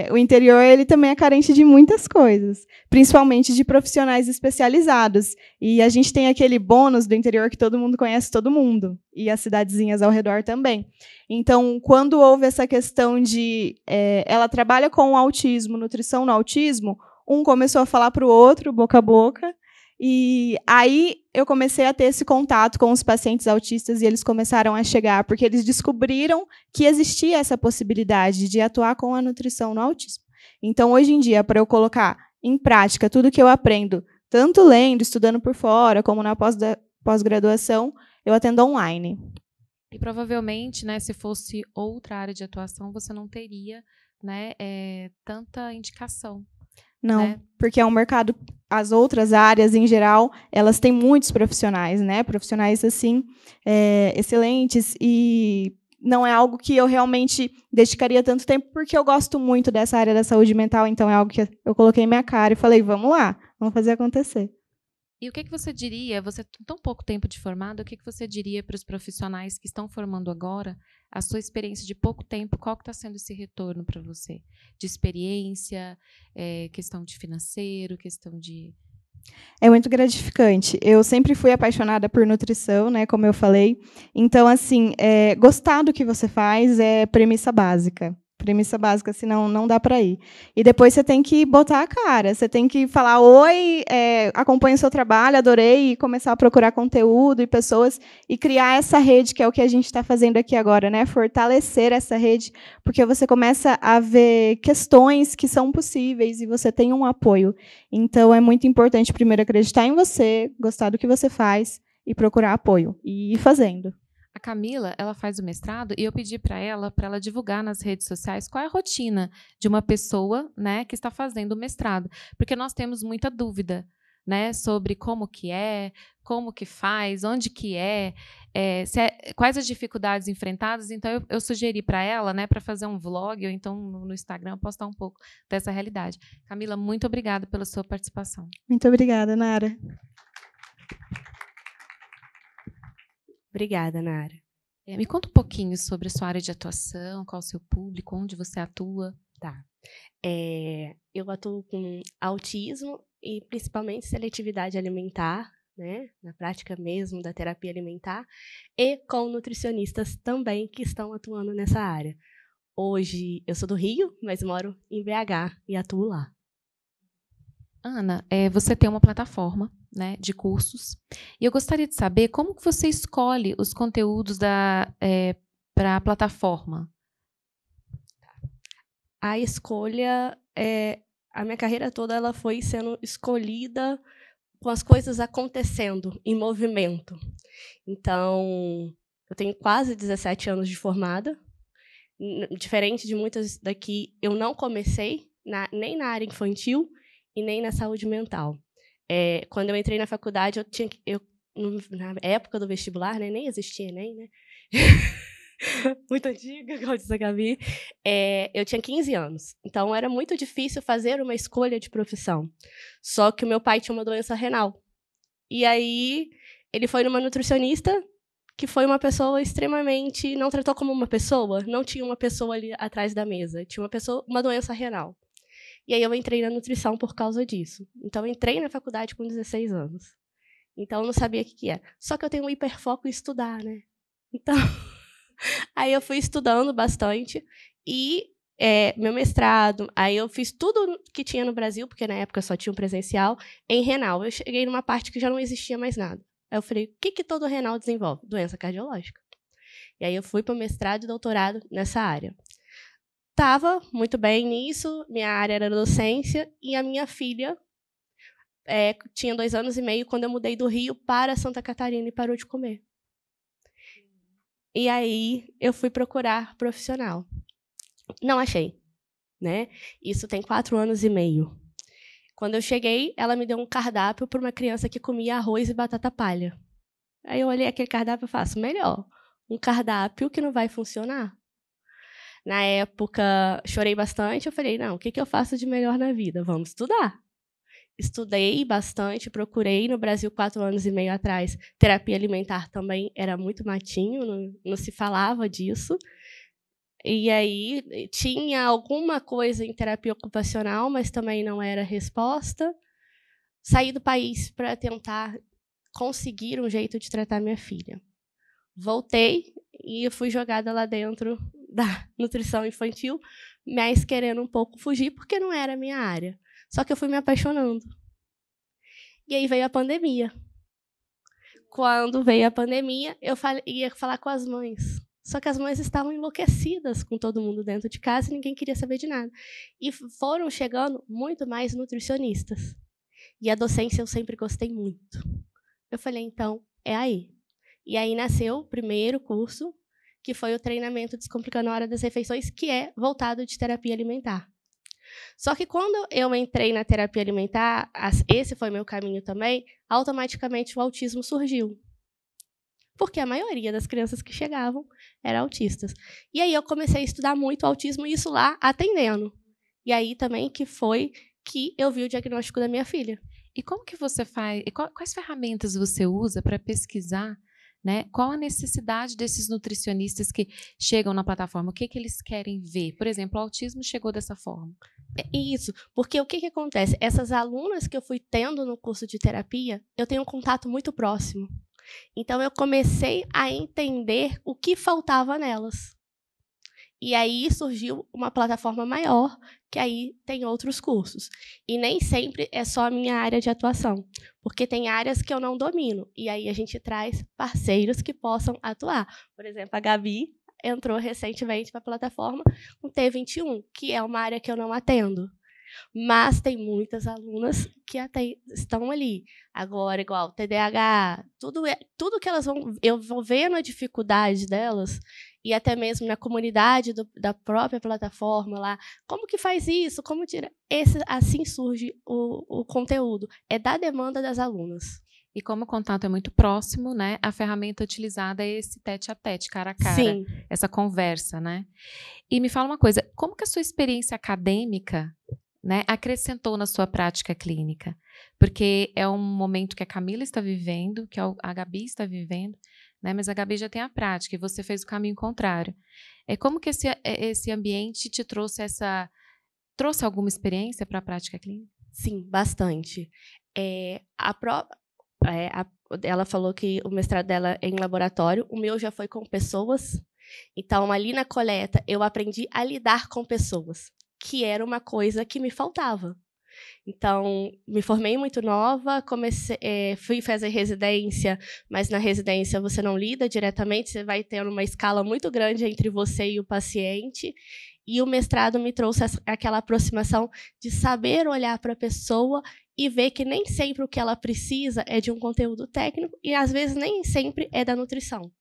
D: o interior ele também é carente de muitas coisas, principalmente de profissionais especializados. E a gente tem aquele bônus do interior que todo mundo conhece todo mundo, e as cidadezinhas ao redor também. Então, quando houve essa questão de ela trabalha com o autismo, nutrição no autismo, um começou a falar para o outro, boca a boca, e aí eu comecei a ter esse contato com os pacientes autistas, e eles começaram a chegar, porque eles descobriram que existia essa possibilidade de atuar com a nutrição no autismo. Então, hoje em dia, para eu colocar em prática tudo que eu aprendo, tanto lendo, estudando por fora, como na pós-graduação, eu atendo online.
A: E provavelmente, né, se fosse outra área de atuação, você não teria, né, tanta indicação.
D: Não,
A: né?
D: Porque é um mercado, as outras áreas, em geral, elas têm muitos profissionais, né? Profissionais, assim, excelentes, e não é algo que eu realmente dedicaria tanto tempo, porque eu gosto muito dessa área da saúde mental, então é algo que eu coloquei minha cara e falei, vamos lá, vamos fazer acontecer.
A: E o que você diria, você tem tão pouco tempo de formado, o que você diria para os profissionais que estão formando agora, a sua experiência de pouco tempo, qual que está sendo esse retorno para você? De experiência, questão de financeiro, questão de...
D: É muito gratificante. Eu sempre fui apaixonada por nutrição, né, como eu falei. Então, assim, gostar do que você faz é premissa básica. Premissa básica, senão não dá para ir. E depois você tem que botar a cara, você tem que falar, oi, acompanho o seu trabalho, adorei, e começar a procurar conteúdo e pessoas, e criar essa rede, que é o que a gente está fazendo aqui agora, né? Fortalecer essa rede, porque você começa a ver questões que são possíveis, e você tem um apoio. Então, é muito importante, primeiro, acreditar em você, gostar do que você faz, e procurar apoio, e ir fazendo.
A: A Camila, ela faz o mestrado, e eu pedi para ela divulgar nas redes sociais qual é a rotina de uma pessoa, né, que está fazendo o mestrado, porque nós temos muita dúvida, né, sobre como que faz, onde que quais as dificuldades enfrentadas. Então, eu sugeri para ela, né, para fazer um vlog, ou então no Instagram, postar um pouco dessa realidade. Camila, muito obrigada pela sua participação.
D: Muito obrigada, Nara.
E: Obrigada, Nara.
A: Me conta um pouquinho sobre a sua área de atuação, qual o seu público, onde você atua.
E: Tá. Eu atuo com autismo e principalmente seletividade alimentar, né, na prática mesmo da terapia alimentar, e com nutricionistas também que estão atuando nessa área. Hoje eu sou do Rio, mas moro em BH e atuo lá.
A: Ana, você tem uma plataforma, né, de cursos, e eu gostaria de saber como que você escolhe os conteúdos para a plataforma.
E: A escolha, a minha carreira toda ela foi sendo escolhida com as coisas acontecendo, em movimento. Então, eu tenho quase 17 anos de formada. Diferente de muitas daqui, eu não comecei nem na área infantil e nem na saúde mental. Quando eu entrei na faculdade, na época do vestibular, né, nem existia ENEM, né? Muito antiga, como disse a Gabi. Eu tinha 15 anos. Então, era muito difícil fazer uma escolha de profissão. Só que o meu pai tinha uma doença renal. E aí, ele foi numa nutricionista, que foi uma pessoa extremamente... Não tratou como uma pessoa, não tinha uma pessoa ali atrás da mesa. Tinha uma doença renal. E aí, eu entrei na nutrição por causa disso. Então, eu entrei na faculdade com 16 anos. Então, eu não sabia o que era. Só que eu tenho um hiperfoco em estudar, né? Então... Aí eu fui estudando bastante e meu mestrado, aí eu fiz tudo que tinha no Brasil, porque na época só tinha um presencial, em renal. Eu cheguei numa parte que já não existia mais nada. Aí eu falei, o que todo renal desenvolve? Doença cardiológica. E aí eu fui para o mestrado e doutorado nessa área. Estava muito bem nisso, minha área era docência, e a minha filha tinha 2 anos e meio quando eu mudei do Rio para Santa Catarina e parou de comer. E aí, eu fui procurar profissional. Não achei, né? Isso tem 4 anos e meio. Quando eu cheguei, ela me deu um cardápio para uma criança que comia arroz e batata palha. Aí eu olhei aquele cardápio e faço, melhor, um cardápio que não vai funcionar. Na época, chorei bastante, eu falei, não, o que eu faço de melhor na vida? Vamos estudar. Estudei bastante, procurei no Brasil 4 anos e meio atrás. Terapia alimentar também era muito matinho, não se falava disso. E aí tinha alguma coisa em terapia ocupacional, mas também não era resposta. Saí do país para tentar conseguir um jeito de tratar minha filha. Voltei e fui jogada lá dentro da nutrição infantil, mas querendo um pouco fugir, porque não era a minha área. Só que eu fui me apaixonando. E aí veio a pandemia. Quando veio a pandemia, eu ia falar com as mães. Só que as mães estavam enlouquecidas com todo mundo dentro de casa e ninguém queria saber de nada. E foram chegando muito mais nutricionistas. E a docência eu sempre gostei muito. Eu falei, então, é aí. E aí nasceu o primeiro curso, que foi o treinamento Descomplicando a Hora das Refeições, que é voltado de terapia alimentar. Só que quando eu entrei na terapia alimentar, esse foi meu caminho também, automaticamente o autismo surgiu. Porque a maioria das crianças que chegavam eram autistas. E aí eu comecei a estudar muito autismo, e isso lá atendendo. E aí também que foi que eu vi o diagnóstico da minha filha.
A: E como que você faz, quais ferramentas você usa para pesquisar, né? Qual a necessidade desses nutricionistas que chegam na plataforma? O que eles querem ver? Por exemplo, o autismo chegou dessa forma.
E: Isso, porque o que acontece? Essas alunas que eu fui tendo no curso de terapia, eu tenho um contato muito próximo. Então, eu comecei a entender o que faltava nelas. E aí surgiu uma plataforma maior, que aí tem outros cursos. E nem sempre é só a minha área de atuação, porque tem áreas que eu não domino. E aí a gente traz parceiros que possam atuar. Por exemplo, a Gabi entrou recentemente para a plataforma com T21, que é uma área que eu não atendo. Mas tem muitas alunas que estão ali. Agora, igual TDAH, tudo que elas eu vou vendo a dificuldade delas, e até mesmo na comunidade da própria plataforma lá, como que faz isso, como tira, assim surge o conteúdo, é da demanda das alunas.
A: E como o contato é muito próximo, né, a ferramenta utilizada é esse tete-a-tete, cara a cara,
E: Sim.
A: essa conversa, né? E me fala uma coisa, como que a sua experiência acadêmica, né, acrescentou na sua prática clínica? Porque é um momento que a Camila está vivendo, que a Gabi está vivendo, né, mas a Gabi já tem a prática e você fez o caminho contrário. Como que esse ambiente te trouxe alguma experiência para a prática clínica?
E: Sim, bastante. Ela falou que o mestrado dela é em laboratório, o meu já foi com pessoas. Então, ali na coleta, eu aprendi a lidar com pessoas, que era uma coisa que me faltava. Então, me formei muito nova, fui fazer residência, mas na residência você não lida diretamente, você vai tendo uma escala muito grande entre você e o paciente. E o mestrado me trouxe aquela aproximação de saber olhar para a pessoa e ver que nem sempre o que ela precisa é de um conteúdo técnico e, às vezes, nem sempre é da nutrição.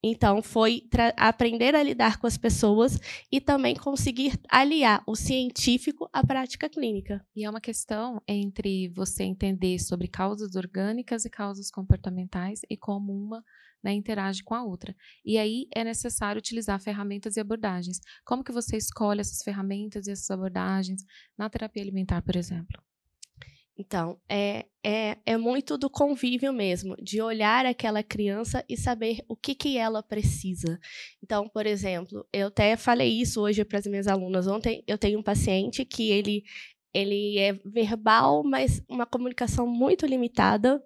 E: Então, foi aprender a lidar com as pessoas e também conseguir aliar o científico à prática clínica.
A: E é uma questão entre você entender sobre causas orgânicas e causas comportamentais e como uma, né, interage com a outra. E aí é necessário utilizar ferramentas e abordagens. Como que você escolhe essas ferramentas e essas abordagens na terapia alimentar, por exemplo?
E: Então, é muito do convívio mesmo, de olhar aquela criança e saber o que ela precisa. Então, por exemplo, eu até falei isso hoje para as minhas alunas. Ontem eu tenho um paciente que ele é verbal, mas uma comunicação muito limitada.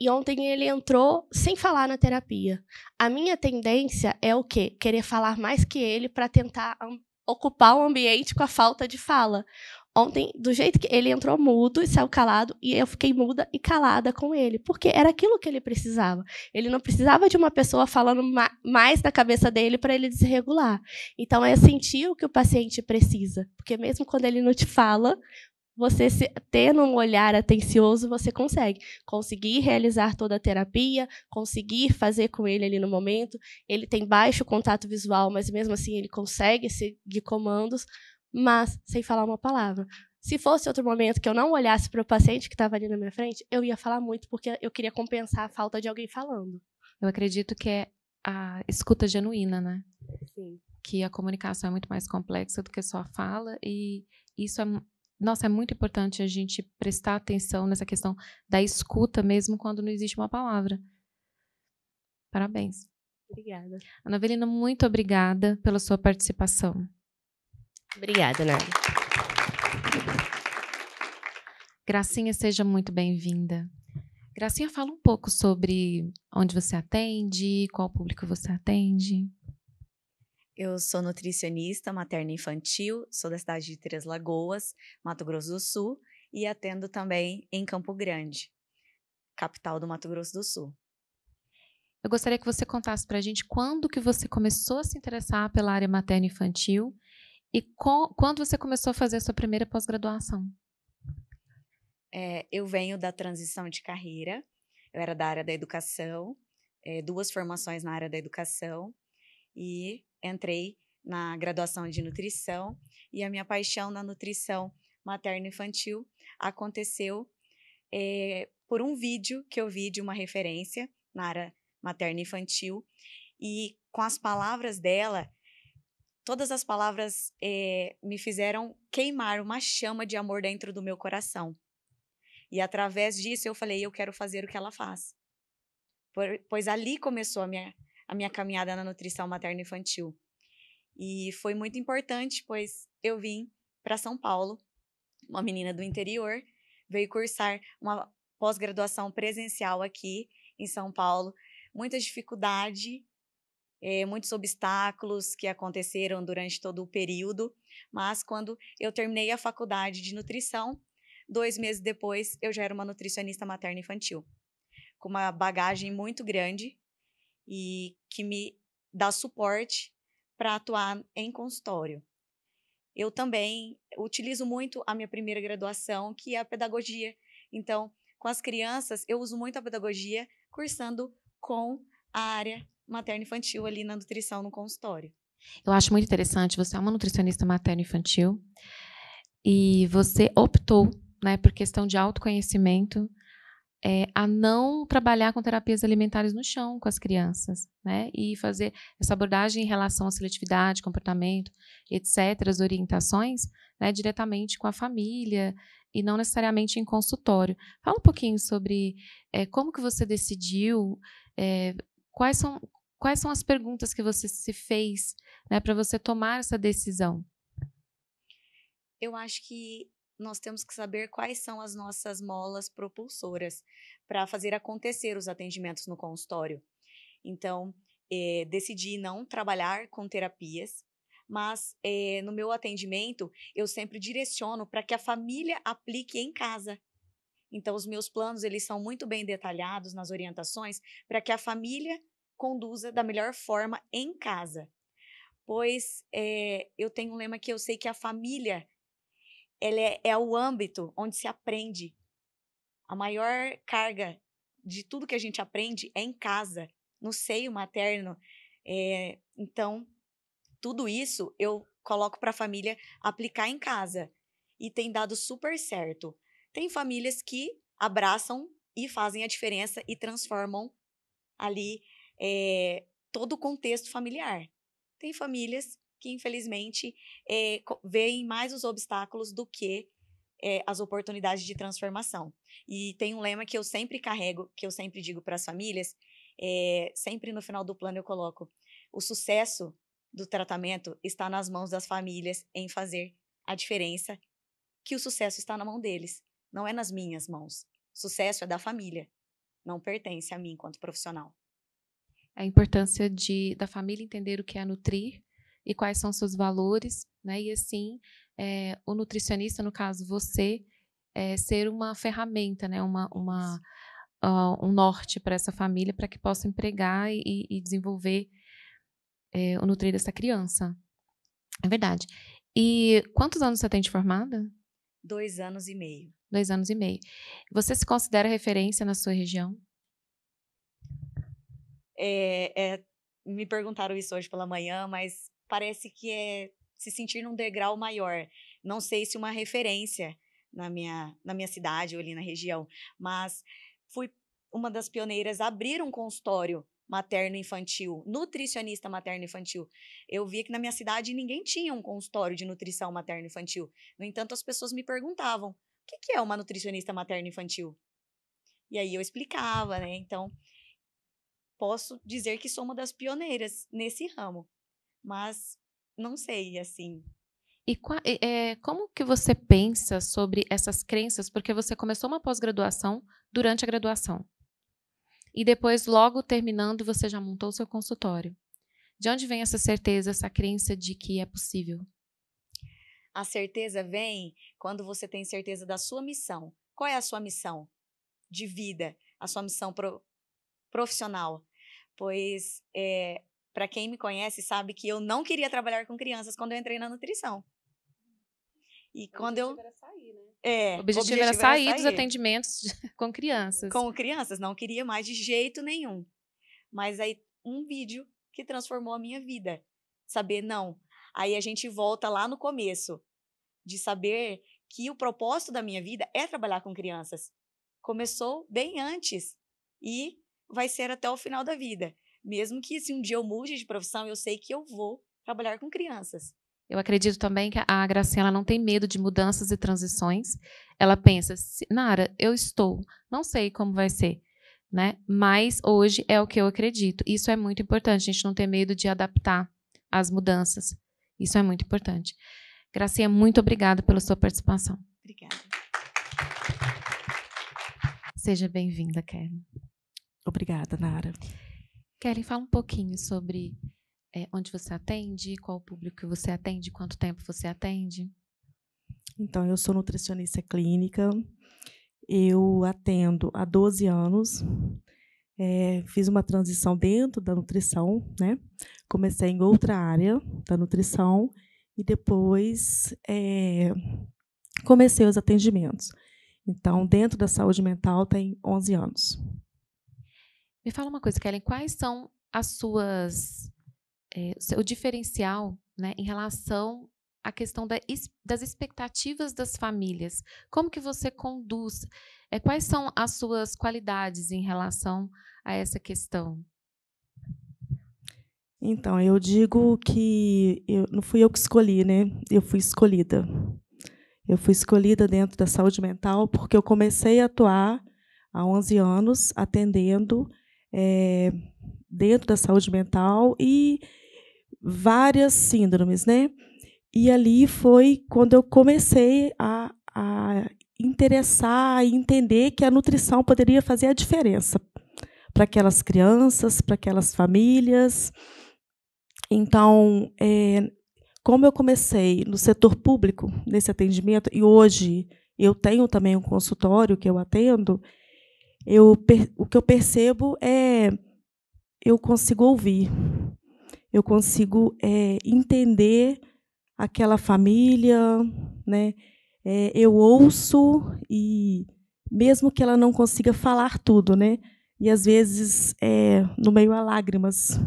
E: E ontem ele entrou sem falar na terapia. A minha tendência é o quê? Querer falar mais que ele para tentar ocupar o ambiente com a falta de fala. Ontem, do jeito que ele entrou mudo e saiu calado, e eu fiquei muda e calada com ele, porque era aquilo que ele precisava. Ele não precisava de uma pessoa falando mais da cabeça dele para ele desregular. Então, é sentir o que o paciente precisa, porque mesmo quando ele não te fala, você tendo um olhar atencioso, você conseguir realizar toda a terapia, conseguir fazer com ele ali no momento. Ele tem baixo contato visual, mas mesmo assim ele consegue seguir comandos, mas sem falar uma palavra. Se fosse outro momento que eu não olhasse para o paciente que estava ali na minha frente, eu ia falar muito, porque eu queria compensar a falta de alguém falando.
A: Eu acredito que é a escuta genuína, né?
E: Sim.
A: Que a comunicação é muito mais complexa do que só a fala, e isso é muito importante a gente prestar atenção nessa questão da escuta, mesmo quando não existe uma palavra. Parabéns.
E: Obrigada.
A: Ana Avelina, muito obrigada pela sua participação.
E: Obrigada, Nara.
A: Gracinha, seja muito bem-vinda. Gracinha, fala um pouco sobre onde você atende, qual público você atende.
F: Eu sou nutricionista materno-infantil, sou da cidade de Três Lagoas, Mato Grosso do Sul, e atendo também em Campo Grande, capital do Mato Grosso do Sul.
A: Eu gostaria que você contasse para a gente quando que você começou a se interessar pela área materno-infantil e quando você começou a fazer a sua primeira pós-graduação.
F: Eu venho da transição de carreira, eu era da área da educação, 2 formações na área da educação, e entrei na graduação de nutrição, e a minha paixão na nutrição materno-infantil aconteceu por um vídeo que eu vi de uma referência na área materno-infantil, e com as palavras dela, todas as palavras me fizeram queimar uma chama de amor dentro do meu coração. E através disso eu falei, eu quero fazer o que ela faz. Pois ali começou a minha caminhada na nutrição materno-infantil. E foi muito importante, pois eu vim para São Paulo, uma menina do interior, veio cursar uma pós-graduação presencial aqui em São Paulo. Muita dificuldade, muitos obstáculos que aconteceram durante todo o período, mas quando eu terminei a faculdade de nutrição, 2 meses depois, eu já era uma nutricionista materno-infantil, com uma bagagem muito grande e que me dá suporte para atuar em consultório. Eu também utilizo muito a minha primeira graduação, que é a pedagogia. Então, com as crianças, eu uso muito a pedagogia, cursando com a área materno-infantil ali na nutrição no consultório.
A: Eu acho muito interessante, você é uma nutricionista materno-infantil e você optou, né, por questão de autoconhecimento, a não trabalhar com terapias alimentares no chão com as crianças, né, e fazer essa abordagem em relação à seletividade, comportamento, etc., as orientações, né, diretamente com a família e não necessariamente em consultório. Fala um pouquinho sobre como que você decidiu, quais são as perguntas que você se fez, né, para você tomar essa decisão?
F: Eu acho que nós temos que saber quais são as nossas molas propulsoras para fazer acontecer os atendimentos no consultório. Então, decidi não trabalhar com terapias, mas no meu atendimento eu sempre direciono para que a família aplique em casa. Então, os meus planos eles são muito bem detalhados nas orientações para que a família conduza da melhor forma em casa. Pois eu tenho um lema que eu sei que a família ela é o âmbito onde se aprende. A maior carga de tudo que a gente aprende é em casa, no seio materno. Então, tudo isso eu coloco para a família aplicar em casa. E tem dado super certo. Tem famílias que abraçam e fazem a diferença e transformam ali todo o contexto familiar. Tem famílias que, infelizmente, veem mais os obstáculos do que as oportunidades de transformação. E tem um lema que eu sempre carrego, que eu sempre digo para as famílias, sempre no final do plano eu coloco: o sucesso do tratamento está nas mãos das famílias em fazer a diferença, que o sucesso está na mão deles, não é nas minhas mãos. O sucesso é da família, não pertence a mim enquanto profissional.
A: A importância da família entender o que é nutrir e quais são seus valores, né? E assim, o nutricionista, no caso você, ser uma ferramenta, né? Um norte para essa família, para que possa empregar e desenvolver o nutrir dessa criança. É verdade. E quantos anos você tem de formada?
F: 2 anos e meio.
A: 2 anos e meio. Você se considera referência na sua região?
F: Me perguntaram isso hoje pela manhã, mas parece que é se sentir num degrau maior. Não sei se uma referência na minha cidade ou ali na região, mas fui uma das pioneiras a abrir um consultório materno-infantil, nutricionista materno-infantil. Eu vi que na minha cidade ninguém tinha um consultório de nutrição materno-infantil. No entanto, as pessoas me perguntavam: o que é uma nutricionista materno-infantil? E aí eu explicava, né? Então, posso dizer que sou uma das pioneiras nesse ramo, mas não sei, assim.
A: E como que você pensa sobre essas crenças? Porque você começou uma pós-graduação durante a graduação. E depois, logo terminando, você já montou o seu consultório. De onde vem essa certeza, essa crença de que é possível?
F: A certeza vem quando você tem certeza da sua missão. Qual é a sua missão de vida? A sua missão profissional? Pois, para quem me conhece, sabe que eu não queria trabalhar com crianças quando eu entrei na nutrição. E quando eu...
A: Era sair, né? O objetivo era sair dos atendimentos com crianças.
F: Com crianças, não queria mais de jeito nenhum. Mas aí, um vídeo que transformou a minha vida. Saber, não. Aí a gente volta lá no começo, de saber que o propósito da minha vida é trabalhar com crianças. Começou bem antes e vai ser até o final da vida. Mesmo que se um dia eu mude de profissão, eu sei que eu vou trabalhar com crianças.
A: Eu acredito também que a Graciela não tem medo de mudanças e transições. Ela pensa: Nara, eu não sei como vai ser, né? Mas hoje é o que eu acredito. Isso é muito importante, a gente não ter medo de adaptar as mudanças. Isso é muito importante. Gracinha, muito obrigada pela sua participação.
F: Obrigada.
A: Seja bem-vinda, Kelly.
G: Obrigada, Nara.
A: Kelly, fala um pouquinho sobre onde você atende, qual o público que você atende, quanto tempo você atende.
G: Então, eu sou nutricionista clínica, eu atendo há 12 anos, fiz uma transição dentro da nutrição, né? Comecei em outra área da nutrição e depois comecei os atendimentos. Então, dentro da saúde mental tem 11 anos.
A: Me fala uma coisa, Kelly, quais são o diferencial, né, em relação à questão das expectativas das famílias? Como que você conduz? Quais são as suas qualidades em relação a essa questão?
G: Então, eu digo que não fui eu que escolhi, né? Eu fui escolhida. Eu fui escolhida dentro da saúde mental porque eu comecei a atuar há 11 anos, atendendo dentro da saúde mental e várias síndromes, né? E ali foi quando eu comecei a interessar e entender que a nutrição poderia fazer a diferença para aquelas crianças, para aquelas famílias. Então, como eu comecei no setor público, nesse atendimento, e hoje eu tenho também um consultório que eu atendo, o que eu percebo eu consigo ouvir, eu consigo entender aquela família, né? Eu ouço, e mesmo que ela não consiga falar tudo, né? E às vezes, no meio a lágrimas,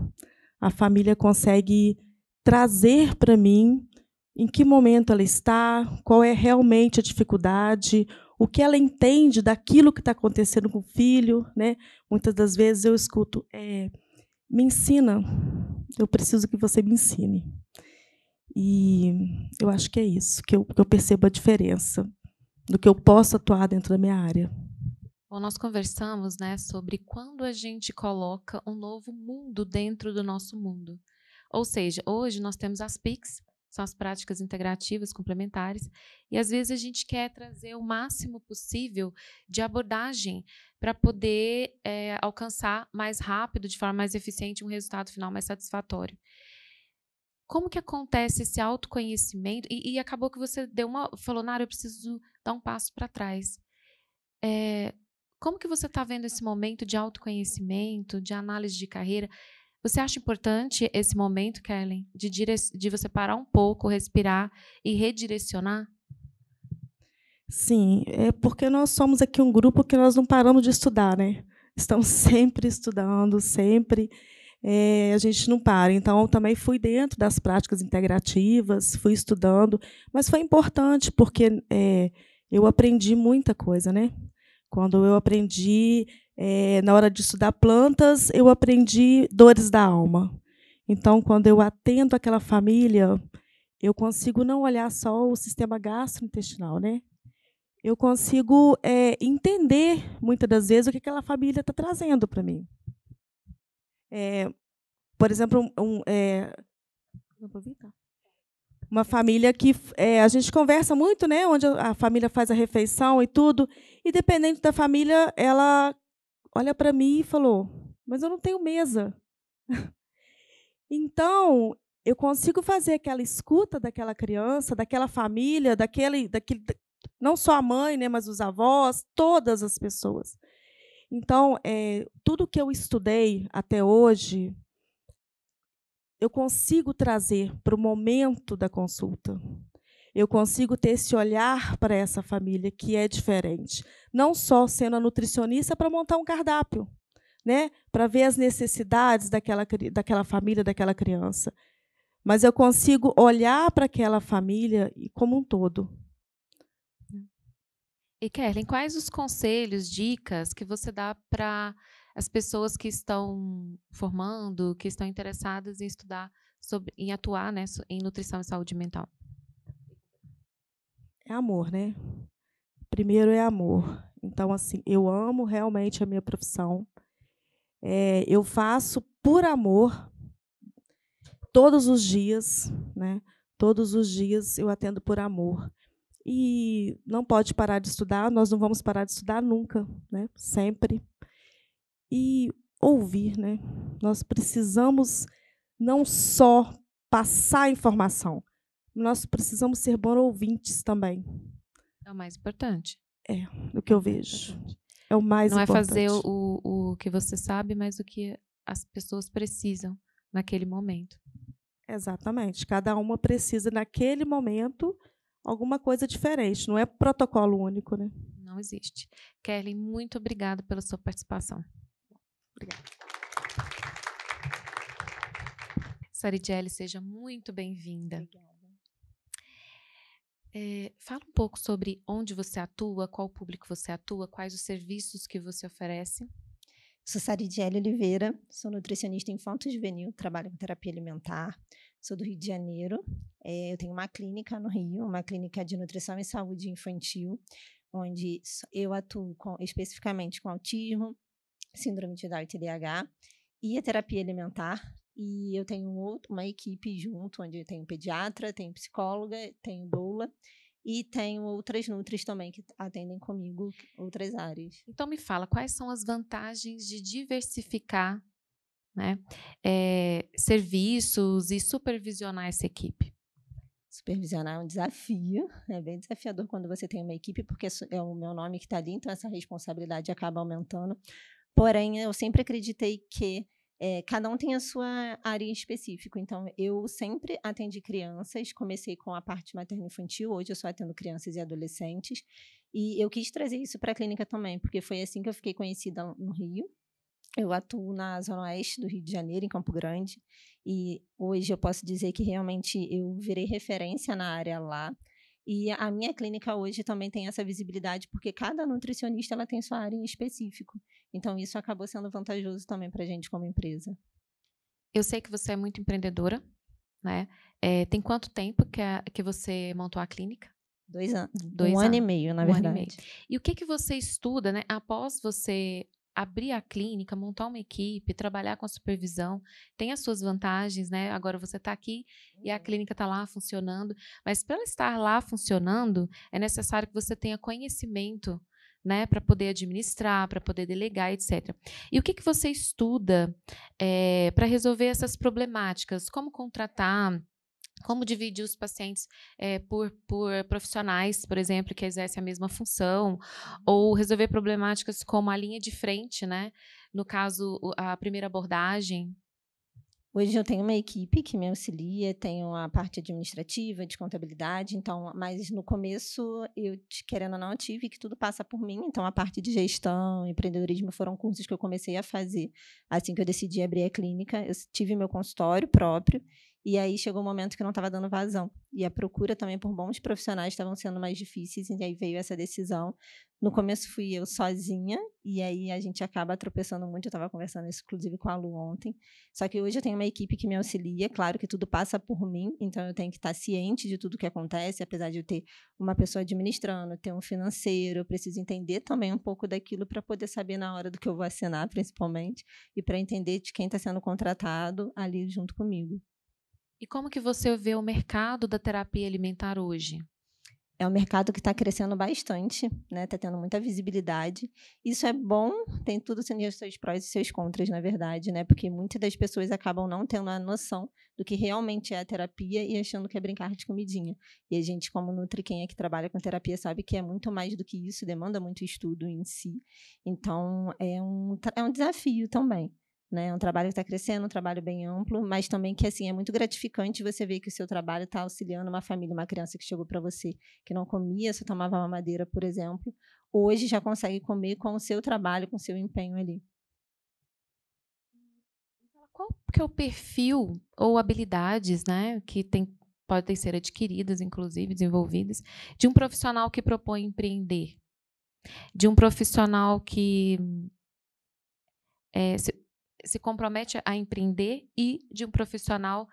G: a família consegue trazer para mim em que momento ela está, qual é realmente a dificuldade, o que ela entende daquilo que está acontecendo com o filho, né? Muitas das vezes eu escuto, me ensina, eu preciso que você me ensine. E eu acho que é isso, que eu percebo a diferença do que eu posso atuar dentro da minha área.
A: Bom, nós conversamos, né, sobre quando a gente coloca um novo mundo dentro do nosso mundo. Ou seja, hoje nós temos as PICs, são as práticas integrativas complementares, e às vezes a gente quer trazer o máximo possível de abordagem para poder alcançar mais rápido, de forma mais eficiente, um resultado final mais satisfatório. Como que acontece esse autoconhecimento? E acabou que você falou, Nara, eu preciso dar um passo para trás. Como que você está vendo esse momento de autoconhecimento, de análise de carreira? Você acha importante esse momento, Kellen, de você parar um pouco, respirar e redirecionar?
G: Sim, porque nós somos aqui um grupo que nós não paramos de estudar, né? Estamos sempre estudando, sempre. A gente não para. Então, eu também fui dentro das práticas integrativas, fui estudando, mas foi importante porque eu aprendi muita coisa, né? Quando eu aprendi, na hora de estudar plantas, eu aprendi dores da alma. Então, quando eu atendo aquela família, eu consigo não olhar só o sistema gastrointestinal, né? Eu consigo entender, muitas das vezes, o que aquela família está trazendo para mim. Por exemplo, uma família que a gente conversa muito, né, onde a família faz a refeição e tudo, e dependendo da família, ela olha para mim e falou, mas eu não tenho mesa. Então, eu consigo fazer aquela escuta daquela criança, daquela família, daquele não só a mãe, né, mas os avós, todas as pessoas. Então, tudo que eu estudei até hoje, eu consigo trazer para o momento da consulta. Eu consigo ter esse olhar para essa família que é diferente. Não só sendo a nutricionista para montar um cardápio, né, para ver as necessidades daquela família, daquela criança. Mas eu consigo olhar para aquela família como um todo.
A: E, Kellen, quais os conselhos, dicas que você dá para as pessoas que estão formando, que estão interessadas em estudar, em atuar, né, em nutrição e saúde mental?
G: É amor, né? Primeiro é amor. Então, assim, eu amo realmente a minha profissão. Eu faço por amor todos os dias, né? Todos os dias eu atendo por amor. E não pode parar de estudar, nós não vamos parar de estudar nunca, né? Sempre. E ouvir, né? Nós precisamos não só passar informação, nós precisamos ser bons ouvintes também.
A: É o mais importante.
G: Do que eu vejo. É o mais importante.
A: Não é fazer o que você sabe, mas o que as pessoas precisam naquele momento.
G: Exatamente. Cada uma precisa, naquele momento, alguma coisa diferente. Não é protocolo único, né?
A: Não existe. Kellen, muito obrigada pela sua participação.
G: Obrigada.
A: Saridiele, seja muito bem-vinda.
H: Obrigada.
A: Fala um pouco sobre onde você atua, qual público você atua, quais os serviços que você oferece.
H: Sou Saridiele Oliveira, sou nutricionista infanto-juvenil, trabalho com terapia alimentar, sou do Rio de Janeiro. Eu tenho uma clínica no Rio, uma clínica de nutrição e saúde infantil, onde eu atuo especificamente com autismo, síndrome de Down e TDAH e a terapia alimentar. E eu tenho uma equipe junto, onde eu tenho pediatra, tenho psicóloga, tenho doula e tenho outras nutris também que atendem comigo, outras áreas.
A: Então, me fala, quais são as vantagens de diversificar, né, serviços e supervisionar essa equipe?
H: Supervisionar é um desafio, é bem desafiador quando você tem uma equipe, porque é o meu nome que está ali, então essa responsabilidade acaba aumentando. Porém, eu sempre acreditei que cada um tem a sua área em específico. Então, eu sempre atendi crianças, comecei com a parte materno-infantil, hoje eu só atendo crianças e adolescentes, e eu quis trazer isso para a clínica também, porque foi assim que eu fiquei conhecida no Rio. Eu atuo na Zona Oeste do Rio de Janeiro, em Campo Grande, e hoje eu posso dizer que realmente eu virei referência na área lá. E a minha clínica hoje também tem essa visibilidade, porque cada nutricionista ela tem sua área em específico. Então, isso acabou sendo vantajoso também para a gente como empresa.
A: Eu sei que você é muito empreendedora, né? Tem quanto tempo que você montou a clínica?
H: 2 anos.
A: 2
H: um
A: anos.
H: ano e meio, na verdade.
A: E o que você estuda, né? Após você abrir a clínica, montar uma equipe, trabalhar com a supervisão, tem as suas vantagens, né? Agora você está aqui e a clínica está lá funcionando, mas para ela estar lá funcionando, é necessário que você tenha conhecimento, né, para poder administrar, para poder delegar, etc. E o que você estuda para resolver essas problemáticas? Como contratar? Como dividir os pacientes por profissionais, por exemplo, que exercem a mesma função, ou resolver problemáticas como a linha de frente, né? No caso, a primeira abordagem.
H: Hoje eu tenho uma equipe que me auxilia, tenho a parte administrativa, de contabilidade, então, mas no começo, eu, querendo ou não, eu tive que tudo passa por mim, então a parte de gestão, empreendedorismo foram cursos que eu comecei a fazer assim que eu decidi abrir a clínica. Eu tive meu consultório próprio, e aí chegou um momento que não estava dando vazão. E a procura também por bons profissionais estavam sendo mais difíceis, e aí veio essa decisão. No começo fui eu sozinha, e aí a gente acaba tropeçando muito. Eu estava conversando isso, inclusive, com a Lu ontem. Só que hoje eu tenho uma equipe que me auxilia. Claro que tudo passa por mim, então eu tenho que estar ciente de tudo que acontece, apesar de eu ter uma pessoa administrando, ter um financeiro, eu preciso entender também um pouco daquilo para poder saber na hora do que eu vou assinar, principalmente, e para entender de quem está sendo contratado ali junto comigo.
A: E como que você vê o mercado da terapia alimentar hoje?
H: É um mercado que está crescendo bastante, né? Está tendo muita visibilidade. Isso é bom, tem tudo sendo os seus prós e seus contras, na verdade, né? Porque muitas das pessoas acabam não tendo a noção do que realmente é a terapia e achando que é brincar de comidinha. E a gente, como nutri, quem é que trabalha com terapia sabe que é muito mais do que isso, demanda muito estudo em si. Então, é um desafio também. Né? É um trabalho que está crescendo, um trabalho bem amplo, mas também que assim, é muito gratificante você ver que o seu trabalho está auxiliando uma família, uma criança que chegou para você, que não comia, só tomava mamadeira, por exemplo, hoje já consegue comer com o seu trabalho, com o seu empenho ali.
A: Qual que é o perfil ou habilidades, né, que podem ser adquiridas, inclusive, desenvolvidas, de um profissional que propõe empreender? De um profissional que se compromete a empreender e de um profissional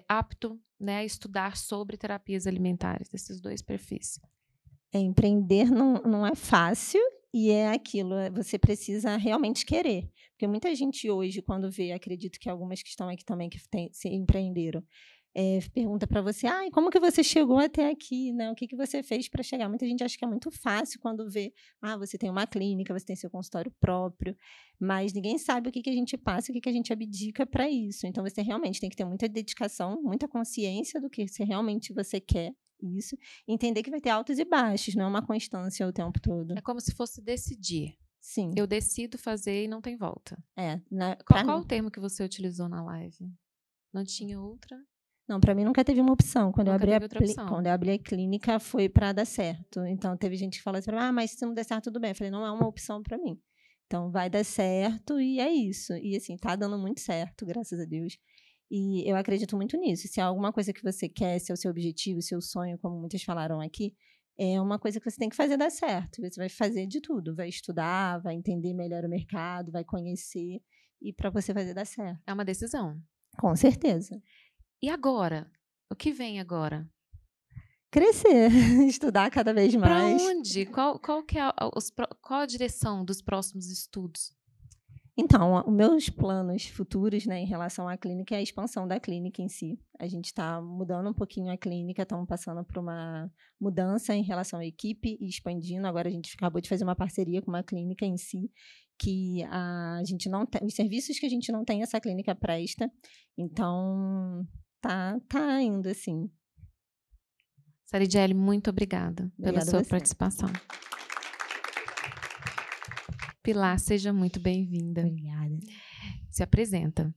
A: apto, né, a estudar sobre terapias alimentares, desses dois perfis.
H: Empreender não é fácil e é aquilo, você precisa realmente querer. Porque muita gente hoje, quando vê, acredito que algumas que estão aqui também que se empreenderam, pergunta para você, como que você chegou até aqui, né? O que você fez para chegar? Muita gente acha que é muito fácil quando vê, você tem uma clínica, você tem seu consultório próprio, mas ninguém sabe o que a gente passa, o que a gente abdica para isso. Então, você realmente tem que ter muita dedicação, muita consciência do que realmente você quer, isso, entender que vai ter altos e baixos, não é uma constância o tempo todo.
A: É como se fosse decidir.
H: Sim.
A: Eu decido fazer e não tem volta. Qual o termo que você utilizou na live? Não tinha outra?
H: Não, para mim nunca teve uma opção. Quando eu abri a clínica, foi para dar certo. Então, teve gente que falou assim, mas se não der certo, tudo bem. Eu falei, não é uma opção para mim. Então, vai dar certo e é isso. E, assim, tá dando muito certo, graças a Deus. E eu acredito muito nisso. Se é alguma coisa que você quer, se é o seu objetivo, o seu sonho, como muitas falaram aqui, é uma coisa que você tem que fazer dar certo. Você vai fazer de tudo. Vai estudar, vai entender melhor o mercado, vai conhecer. E para você fazer dar certo.
A: É uma decisão.
H: Com certeza.
A: E agora? O que vem agora?
H: Crescer, estudar cada vez
A: Para
H: mais.
A: onde? Qual que é qual a direção dos próximos estudos?
H: Então, os meus planos futuros, né, em relação à clínica é a expansão da clínica em si. A gente está mudando um pouquinho a clínica, estamos passando por uma mudança em relação à equipe e expandindo. Agora a gente acabou de fazer uma parceria com uma clínica em si, que a gente não tem, os serviços que a gente não tem, essa clínica presta. Então, tá indo assim.
A: Saridiele, muito obrigada pela sua participação. Pilar, seja muito bem-vinda.
I: Obrigada.
A: Se apresenta.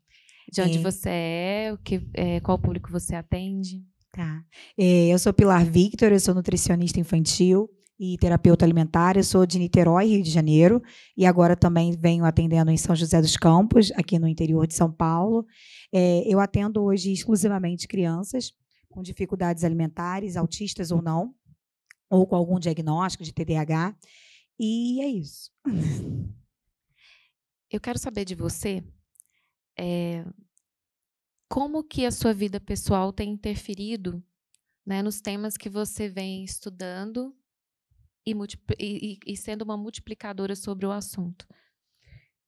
A: De onde você é, qual público você atende?
I: Tá. Eu sou Pilar Victor, eu sou nutricionista infantil e terapeuta alimentar. Eu sou de Niterói, Rio de Janeiro, e agora também venho atendendo em São José dos Campos, aqui no interior de São Paulo. Eu atendo hoje exclusivamente crianças com dificuldades alimentares, autistas ou não, ou com algum diagnóstico de TDAH. E é isso.
A: Eu quero saber de você como que a sua vida pessoal tem interferido, né, nos temas que você vem estudando e sendo uma multiplicadora sobre o assunto.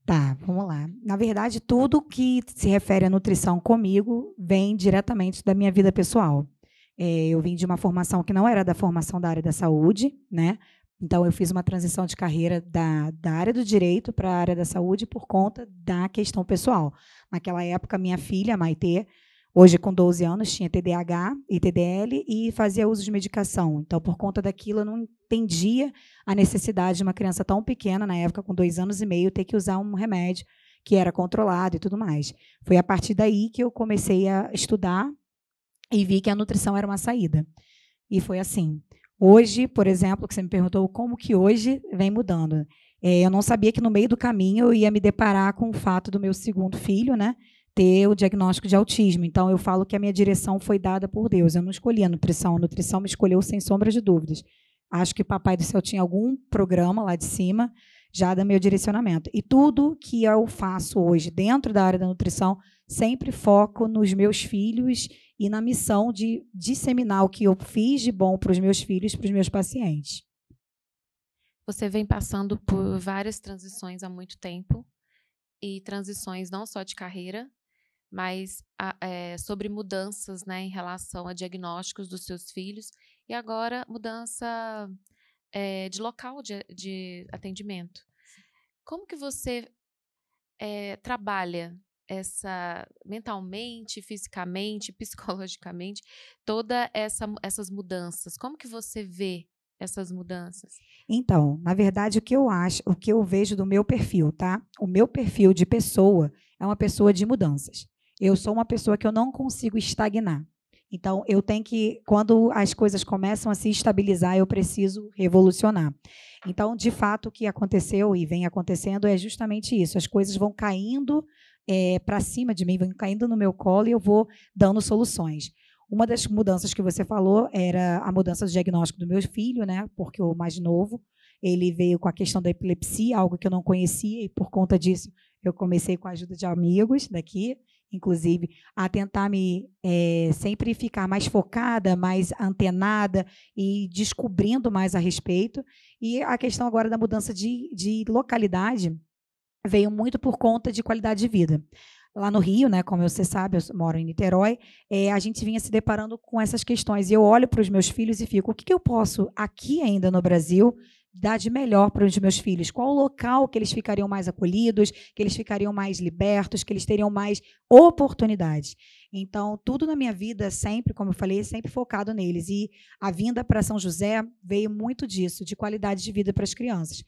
I: Tá, vamos lá. Na verdade, tudo que se refere à nutrição comigo vem diretamente da minha vida pessoal. Eu vim de uma formação que não era da formação da área da saúde, né? Então, eu fiz uma transição de carreira da área do direito para a área da saúde por conta da questão pessoal. Naquela época, minha filha, Maitê, hoje com 12 anos, tinha TDAH e TDL e fazia uso de medicação. Então, por conta daquilo, eu não entendia a necessidade de uma criança tão pequena, na época, com 2 anos e meio, ter que usar um remédio que era controlado e tudo mais. Foi a partir daí que eu comecei a estudar e vi que a nutrição era uma saída. E foi assim. Hoje, por exemplo, que você me perguntou como que hoje vem mudando. Eu não sabia que no meio do caminho eu ia me deparar com o fato do meu segundo filho, né, ter o diagnóstico de autismo. Então, eu falo que a minha direção foi dada por Deus. Eu não escolhi a nutrição me escolheu sem sombra de dúvidas. Acho que o Papai do Céu tinha algum programa lá de cima já do meu direcionamento. E tudo que eu faço hoje dentro da área da nutrição, sempre foco nos meus filhos e na missão de disseminar o que eu fiz de bom para os meus filhos, para os meus pacientes.
A: Você vem passando por várias transições há muito tempo, e transições não só de carreira, mas sobre mudanças, né, em relação a diagnósticos dos seus filhos, e agora mudança de local de atendimento. Como que você trabalha mentalmente, fisicamente, psicologicamente, todas essas mudanças? Como que você vê essas mudanças?
I: Então, na verdade, o que eu vejo do meu perfil, tá? O meu perfil de pessoa é uma pessoa de mudanças. Eu sou uma pessoa que eu não consigo estagnar. Então, eu tenho que, quando as coisas começam a se estabilizar, eu preciso revolucionar. Então, de fato, o que aconteceu e vem acontecendo é justamente isso. As coisas vão caindo para cima de mim, vão caindo no meu colo e eu vou dando soluções. Uma das mudanças que você falou era a mudança do diagnóstico do meu filho, né? Porque o mais novo, ele veio com a questão da epilepsia, algo que eu não conhecia, e por conta disso eu comecei com a ajuda de amigos daqui, inclusive, a tentar sempre ficar mais focada, mais antenada e descobrindo mais a respeito. E a questão agora da mudança de localidade veio muito por conta de qualidade de vida. Lá no Rio, né, como você sabe, eu moro em Niterói, a gente vinha se deparando com essas questões. E eu olho para os meus filhos e fico, o que eu posso, aqui ainda no Brasil, dar de melhor para os meus filhos? Qual o local que eles ficariam mais acolhidos, que eles ficariam mais libertos, que eles teriam mais oportunidades? Então, tudo na minha vida, sempre, como eu falei, sempre focado neles. E a vinda para São José veio muito disso, de qualidade de vida para as crianças.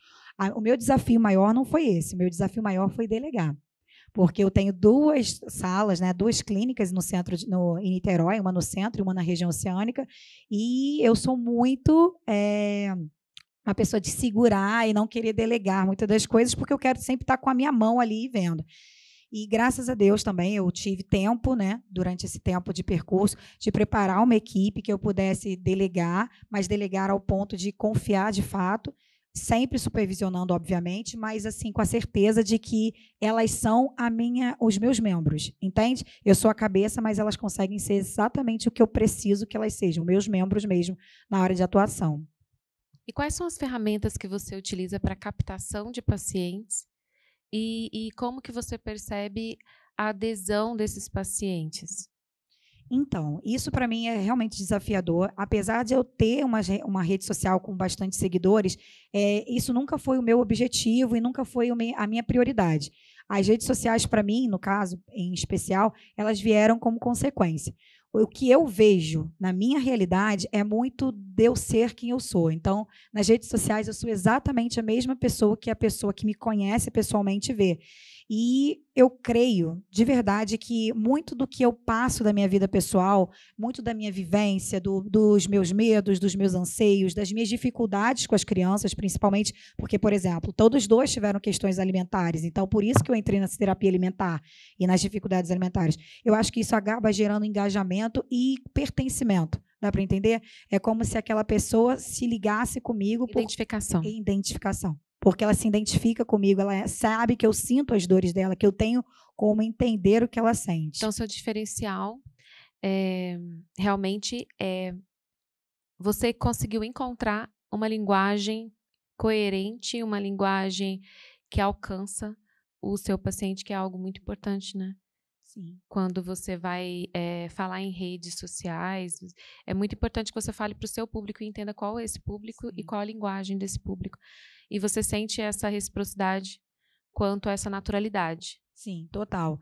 I: O meu desafio maior não foi esse, o meu desafio maior foi delegar. Porque eu tenho 2 salas, né, 2 clínicas no centro, em Niterói, uma no centro e uma na região oceânica, e eu sou muito uma pessoa de segurar e não querer delegar muitas das coisas, porque eu quero sempre estar com a minha mão ali e vendo. E graças a Deus também eu tive tempo, né, durante esse tempo de percurso, de preparar uma equipe que eu pudesse delegar, mas delegar ao ponto de confiar de fato, sempre supervisionando, obviamente, mas assim com a certeza de que elas são os meus membros, entende? Eu sou a cabeça, mas elas conseguem ser exatamente o que eu preciso que elas sejam, meus membros mesmo, na hora de atuação.
A: E quais são as ferramentas que você utiliza para captação de pacientes e como que você percebe a adesão desses pacientes?
I: Então, isso para mim é realmente desafiador. Apesar de eu ter uma rede social com bastante seguidores, isso nunca foi o meu objetivo e nunca foi a minha prioridade. As redes sociais, para mim, no caso em especial, elas vieram como consequência. O que eu vejo na minha realidade é muito de eu ser quem eu sou. Então, nas redes sociais, eu sou exatamente a mesma pessoa que a pessoa que me conhece pessoalmente vê. E eu creio, de verdade, que muito do que eu passo da minha vida pessoal, muito da minha vivência, dos meus medos, dos meus anseios, das minhas dificuldades com as crianças, principalmente porque, por exemplo, todos dois tiveram questões alimentares, então por isso que eu entrei nessa terapia alimentar e nas dificuldades alimentares. Eu acho que isso acaba gerando engajamento e pertencimento. Dá para entender? É como se aquela pessoa se ligasse comigo
A: Identificação.
I: Identificação. Porque ela se identifica comigo, ela sabe que eu sinto as dores dela, que eu tenho como entender o que ela sente.
A: Então, seu diferencial realmente é você conseguiu encontrar uma linguagem coerente, uma linguagem que alcança o seu paciente, que é algo muito importante, né?
I: Sim.
A: Quando você vai falar em redes sociais, é muito importante que você fale para o seu público e entenda qual é esse público. Sim. E qual a linguagem desse público. E você sente essa reciprocidade quanto a essa naturalidade.
I: Sim, total.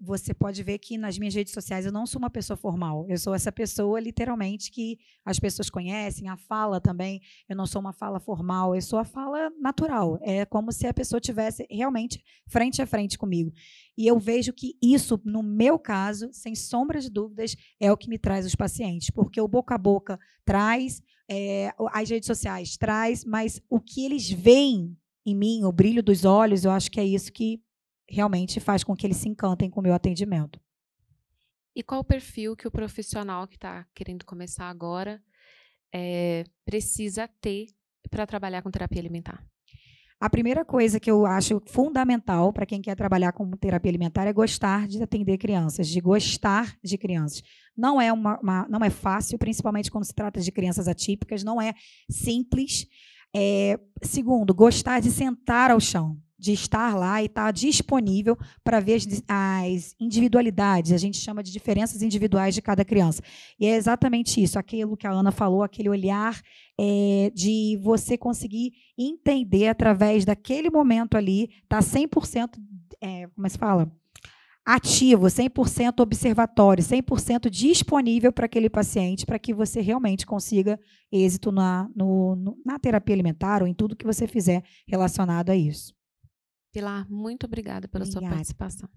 I: Você pode ver que nas minhas redes sociais eu não sou uma pessoa formal. Eu sou essa pessoa, literalmente, que as pessoas conhecem. A fala também, eu não sou uma fala formal, eu sou a fala natural. É como se a pessoa estivesse realmente frente a frente comigo. E eu vejo que isso, no meu caso, sem sombra de dúvidas, é o que me traz os pacientes. Porque o boca a boca traz, as redes sociais traz, mas o que eles veem em mim, o brilho dos olhos, eu acho que é isso que realmente faz com que eles se encantem com o meu atendimento.
A: E qual o perfil que o profissional que está querendo começar agora precisa ter para trabalhar com terapia alimentar?
I: A primeira coisa que eu acho fundamental para quem quer trabalhar com terapia alimentar é gostar de atender crianças, de gostar de crianças. Não é, não é fácil, principalmente quando se trata de crianças atípicas, não é simples. Segundo, gostar de sentar ao chão, de estar lá e estar disponível para ver as individualidades, a gente chama de diferenças individuais de cada criança. E é exatamente isso, aquilo que a Ana falou, aquele olhar de você conseguir entender através daquele momento ali, estar 100%, como se fala? Ativo, 100% observatório, 100% disponível para aquele paciente, para que você realmente consiga êxito na terapia alimentar ou em tudo que você fizer relacionado a isso.
A: Pilar, muito obrigada pela sua participação.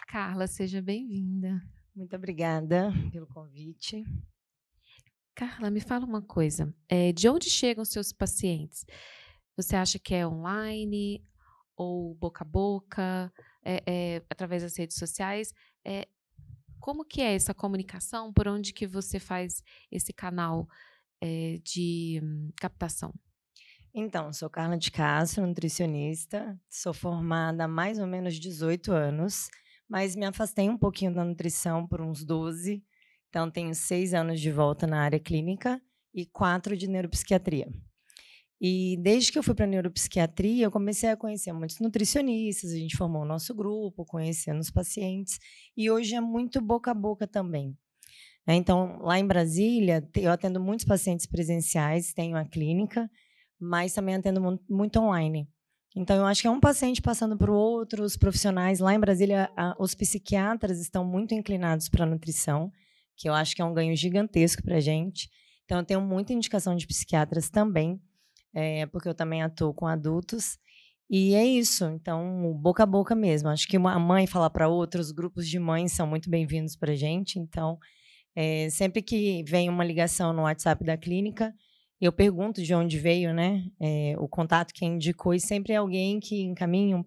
A: Carla, seja bem-vinda.
J: Muito obrigada pelo convite.
A: Carla, me fala uma coisa. De onde chegam os seus pacientes? Você acha que é online ou boca a boca, através das redes sociais? Como que é essa comunicação? Por onde que você faz esse canal de captação?
J: Então, sou Carla de Castro, nutricionista, sou formada há mais ou menos 18 anos, mas me afastei um pouquinho da nutrição por uns 12, então tenho 6 anos de volta na área clínica e 4 de neuropsiquiatria. E desde que eu fui para a neuropsiquiatria, eu comecei a conhecer muitos nutricionistas, a gente formou o nosso grupo, conhecendo os pacientes, e hoje é muito boca a boca também. Então, lá em Brasília, eu atendo muitos pacientes presenciais, tenho a clínica, mas também atendo muito online. Então, eu acho que é um paciente passando por outro, os profissionais. Lá em Brasília, os psiquiatras estão muito inclinados para a nutrição, que eu acho que é um ganho gigantesco para a gente. Então, eu tenho muita indicação de psiquiatras também, porque eu também atuo com adultos. E é isso, então, boca a boca mesmo. Acho que a mãe falar para outros, grupos de mães são muito bem-vindos para a gente. Então, sempre que vem uma ligação no WhatsApp da clínica, Eu pergunto de onde veio, né, o contato, quem indicou, e sempre é alguém que encaminha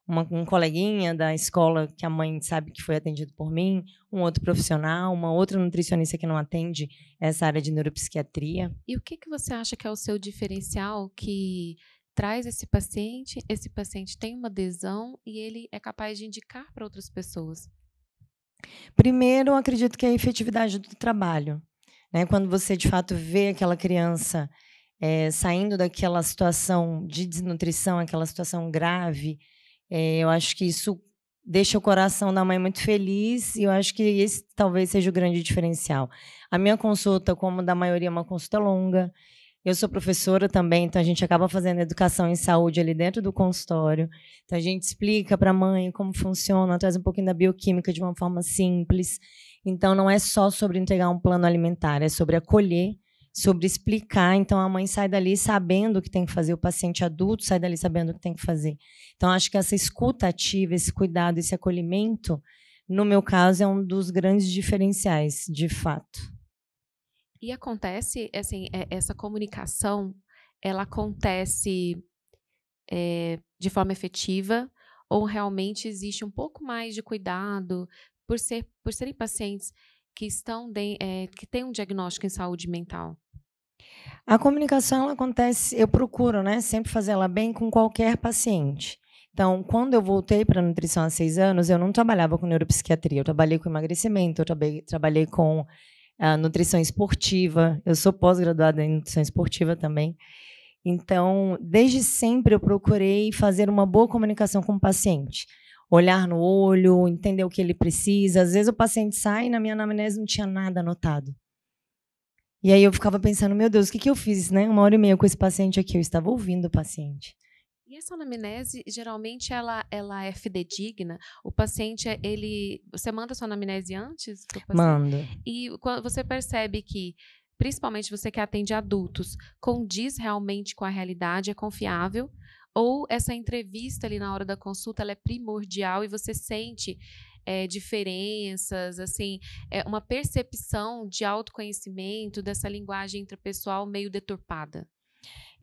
J: um coleguinha da escola que a mãe sabe que foi atendido por mim, um outro profissional, uma outra nutricionista que não atende essa área de neuropsiquiatria.
A: E o que você acha que é o seu diferencial que traz esse paciente tem uma adesão e ele é capaz de indicar para outras pessoas?
J: Primeiro, eu acredito que é a efetividade do trabalho. Né? Quando você, de fato, vê aquela criança saindo daquela situação de desnutrição, aquela situação grave, eu acho que isso deixa o coração da mãe muito feliz, e eu acho que esse talvez seja o grande diferencial. A minha consulta, como da maioria, é uma consulta longa. Eu sou professora também, então a gente acaba fazendo educação em saúde ali dentro do consultório. Então a gente explica para a mãe como funciona, traz um pouquinho da bioquímica de uma forma simples. Então não é só sobre entregar um plano alimentar, é sobre acolher, sobre explicar. Então a mãe sai dali sabendo o que tem que fazer, o paciente adulto sai dali sabendo o que tem que fazer. Então acho que essa escuta ativa, esse cuidado, esse acolhimento, no meu caso, é um dos grandes diferenciais, de fato.
A: E acontece, assim, essa comunicação, ela acontece de forma efetiva, ou realmente existe um pouco mais de cuidado por serem pacientes que que têm um diagnóstico em saúde mental?
J: A comunicação, ela acontece, eu procuro, né, sempre fazer ela bem com qualquer paciente. Então, quando eu voltei para a nutrição há 6 anos, eu não trabalhava com neuropsiquiatria, eu trabalhei com emagrecimento, eu trabalhei com a nutrição esportiva, eu sou pós-graduada em nutrição esportiva também. Então, desde sempre eu procurei fazer uma boa comunicação com o paciente. Olhar no olho, entender o que ele precisa. Às vezes o paciente sai e na minha anamnese não tinha nada anotado. E aí eu ficava pensando, meu Deus, o que eu fiz, né? 1h30 com esse paciente aqui, eu estava ouvindo o paciente.
A: E essa anamnese, geralmente, ela é fidedigna? O paciente, você manda sua anamnese antes?
J: Mando.
A: E quando você percebe que, principalmente você que atende adultos, condiz realmente com a realidade, é confiável? Ou essa entrevista ali na hora da consulta, ela é primordial e você sente diferenças, assim, uma percepção de autoconhecimento, dessa linguagem intrapessoal meio deturpada?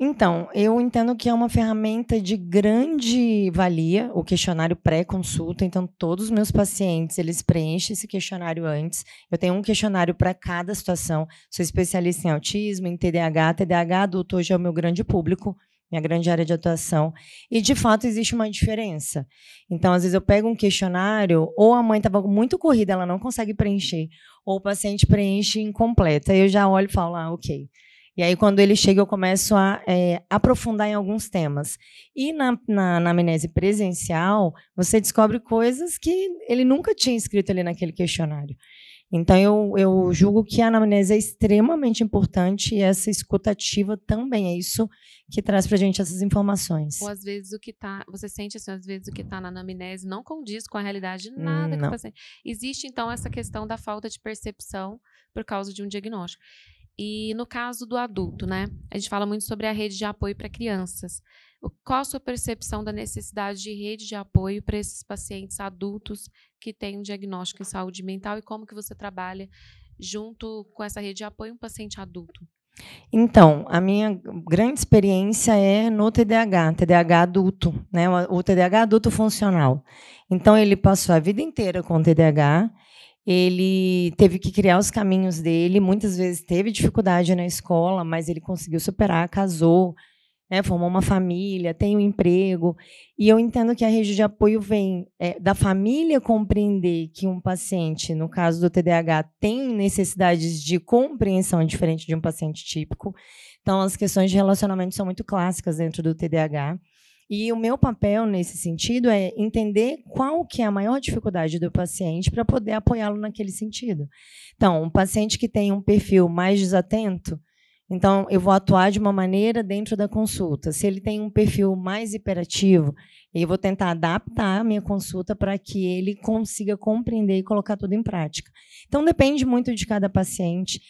J: Então, eu entendo que é uma ferramenta de grande valia, o questionário pré-consulta. Então, todos os meus pacientes, eles preenchem esse questionário antes. Eu tenho um questionário para cada situação. Sou especialista em autismo, em TDAH. TDAH adulto hoje é o meu grande público, minha grande área de atuação. E, de fato, existe uma diferença. Então, às vezes, eu pego um questionário, ou a mãe estava muito corrida, ela não consegue preencher, ou o paciente preenche incompleto. Aí eu já olho e falo, ok. E aí, quando ele chega, eu começo a aprofundar em alguns temas. E na anamnese presencial, você descobre coisas que ele nunca tinha escrito ali naquele questionário. Então, eu julgo que a anamnese é extremamente importante e essa escuta ativa também. É isso que traz para a gente essas informações.
A: Ou, às vezes, você sente assim, às vezes, o que está na anamnese não condiz com a realidade nada que o paciente. Existe, então, essa questão da falta de percepção por causa de um diagnóstico. E no caso do adulto, né? A gente fala muito sobre a rede de apoio para crianças. Qual a sua percepção da necessidade de rede de apoio para esses pacientes adultos que têm um diagnóstico em saúde mental e como que você trabalha junto com essa rede de apoio um paciente adulto?
J: Então, a minha grande experiência é no TDAH adulto, né? O TDAH adulto funcional. Então, ele passou a vida inteira com o TDAH. Ele teve que criar os caminhos dele, muitas vezes teve dificuldade na escola, mas ele conseguiu superar, casou, né, formou uma família, tem um emprego. E eu entendo que a rede de apoio vem da família compreender que um paciente, no caso do TDAH, tem necessidades de compreensão diferente de um paciente típico. Então, as questões de relacionamento são muito clássicas dentro do TDAH. E o meu papel, nesse sentido, é entender qual que é a maior dificuldade do paciente para poder apoiá-lo naquele sentido. Então, um paciente que tem um perfil mais desatento, então, eu vou atuar de uma maneira dentro da consulta. Se ele tem um perfil mais hiperativo, eu vou tentar adaptar a minha consulta para que ele consiga compreender e colocar tudo em prática. Então, depende muito de cada paciente.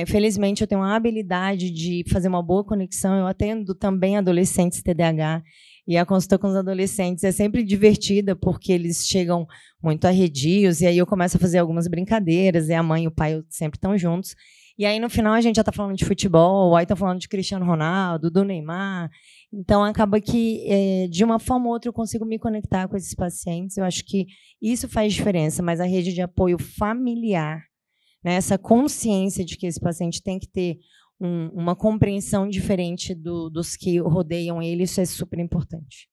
J: Felizmente, eu tenho a habilidade de fazer uma boa conexão. Eu atendo também adolescentes TDAH. E a consulta com os adolescentes é sempre divertida, porque eles chegam muito arredios, e aí eu começo a fazer algumas brincadeiras, e a mãe e o pai sempre estão juntos. E aí, no final, a gente já está falando de futebol, aí está falando de Cristiano Ronaldo, do Neymar. Então, acaba que, de uma forma ou outra, eu consigo me conectar com esses pacientes. Eu acho que isso faz diferença, mas a rede de apoio familiar, né, essa consciência de que esse paciente tem que ter uma compreensão diferente dos que rodeiam ele, isso é super importante.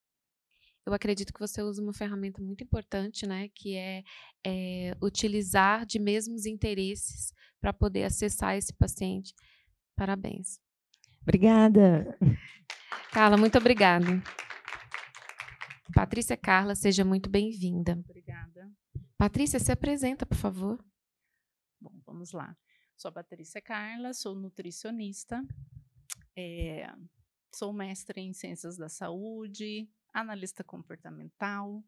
A: Eu acredito que você usa uma ferramenta muito importante, né, que é utilizar de mesmos interesses para poder acessar esse paciente. Parabéns.
J: Obrigada.
A: Carla, muito obrigada. Patrícia Carla, seja muito bem-vinda.
K: Obrigada.
A: Patrícia, se apresenta, por favor.
K: Bom, vamos lá. Sou a Patrícia Carla, sou nutricionista, sou mestre em Ciências da Saúde, analista comportamental,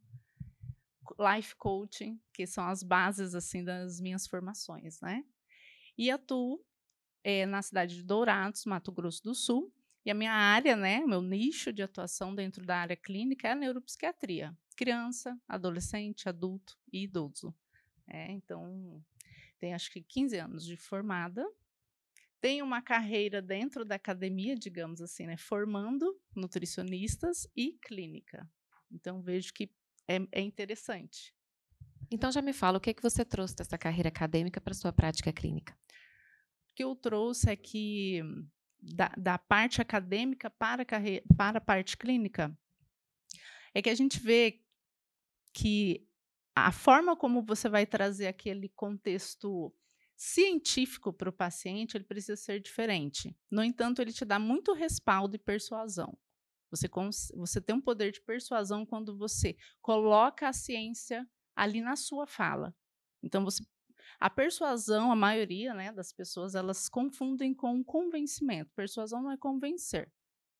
K: life coaching, que são as bases assim das minhas formações, né? E atuo na cidade de Dourados, Mato Grosso do Sul, e a minha área, né, meu nicho de atuação dentro da área clínica é a neuropsiquiatria, criança, adolescente, adulto e idoso. Então, tenho acho que 15 anos de formada, tenho uma carreira dentro da academia, digamos assim, né, formando nutricionistas e clínica. Então, vejo que é interessante.
A: Então, já me fala, o que você trouxe dessa carreira acadêmica para a sua prática clínica?
K: O que eu trouxe é que, da parte acadêmica para a parte clínica, é que a gente vê que a forma como você vai trazer aquele contexto científico para o paciente, ele precisa ser diferente. No entanto, ele te dá muito respaldo e persuasão. Você tem um poder de persuasão quando você coloca a ciência ali na sua fala. Então, a persuasão, a maioria, né, das pessoas, elas confundem com convencimento. Persuasão não é convencer,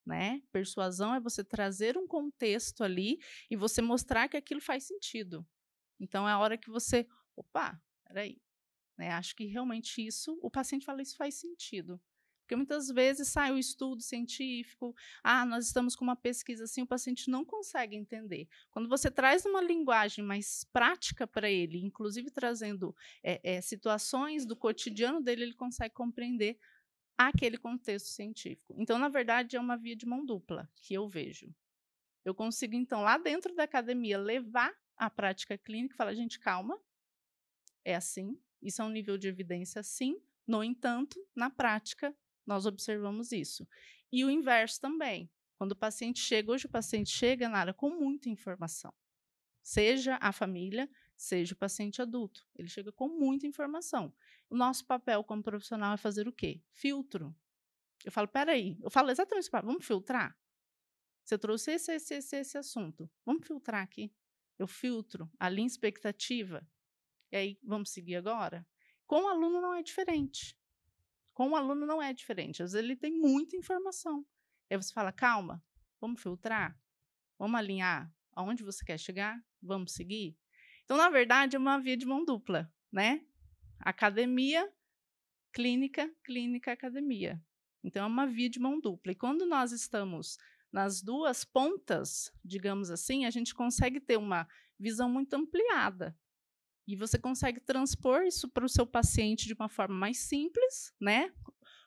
K: né? Persuasão é você trazer um contexto ali e você mostrar que aquilo faz sentido. Então, é a hora que você... Opa, peraí. Né? Acho que realmente o paciente fala, isso faz sentido. Porque muitas vezes sai o estudo científico, nós estamos com uma pesquisa assim, o paciente não consegue entender. Quando você traz uma linguagem mais prática para ele, inclusive trazendo situações do cotidiano dele, ele consegue compreender aquele contexto científico. Então, na verdade, é uma via de mão dupla que eu vejo. Eu consigo, então, lá dentro da academia, levar a prática clínica e falar, gente, calma, é assim, isso é um nível de evidência sim, no entanto, na prática, nós observamos isso. E o inverso também. Quando o paciente chega, hoje o paciente chega, Nara, com muita informação. Seja a família, seja o paciente adulto. Ele chega com muita informação. O nosso papel como profissional é fazer o quê? Filtro. Eu falo, peraí, eu falo exatamente isso, vamos filtrar? Você trouxe esse assunto. Vamos filtrar aqui. Eu filtro, alinho expectativa. E aí, vamos seguir agora? Com o aluno não é diferente. Com o aluno não é diferente. Às vezes ele tem muita informação. Aí você fala, calma, vamos filtrar? Vamos alinhar aonde você quer chegar? Vamos seguir? Então, na verdade, é uma via de mão dupla, né? Academia, clínica, clínica, academia. Então, é uma via de mão dupla. E quando nós estamos nas duas pontas, digamos assim, a gente consegue ter uma visão muito ampliada. E você consegue transpor isso para o seu paciente de uma forma mais simples, né?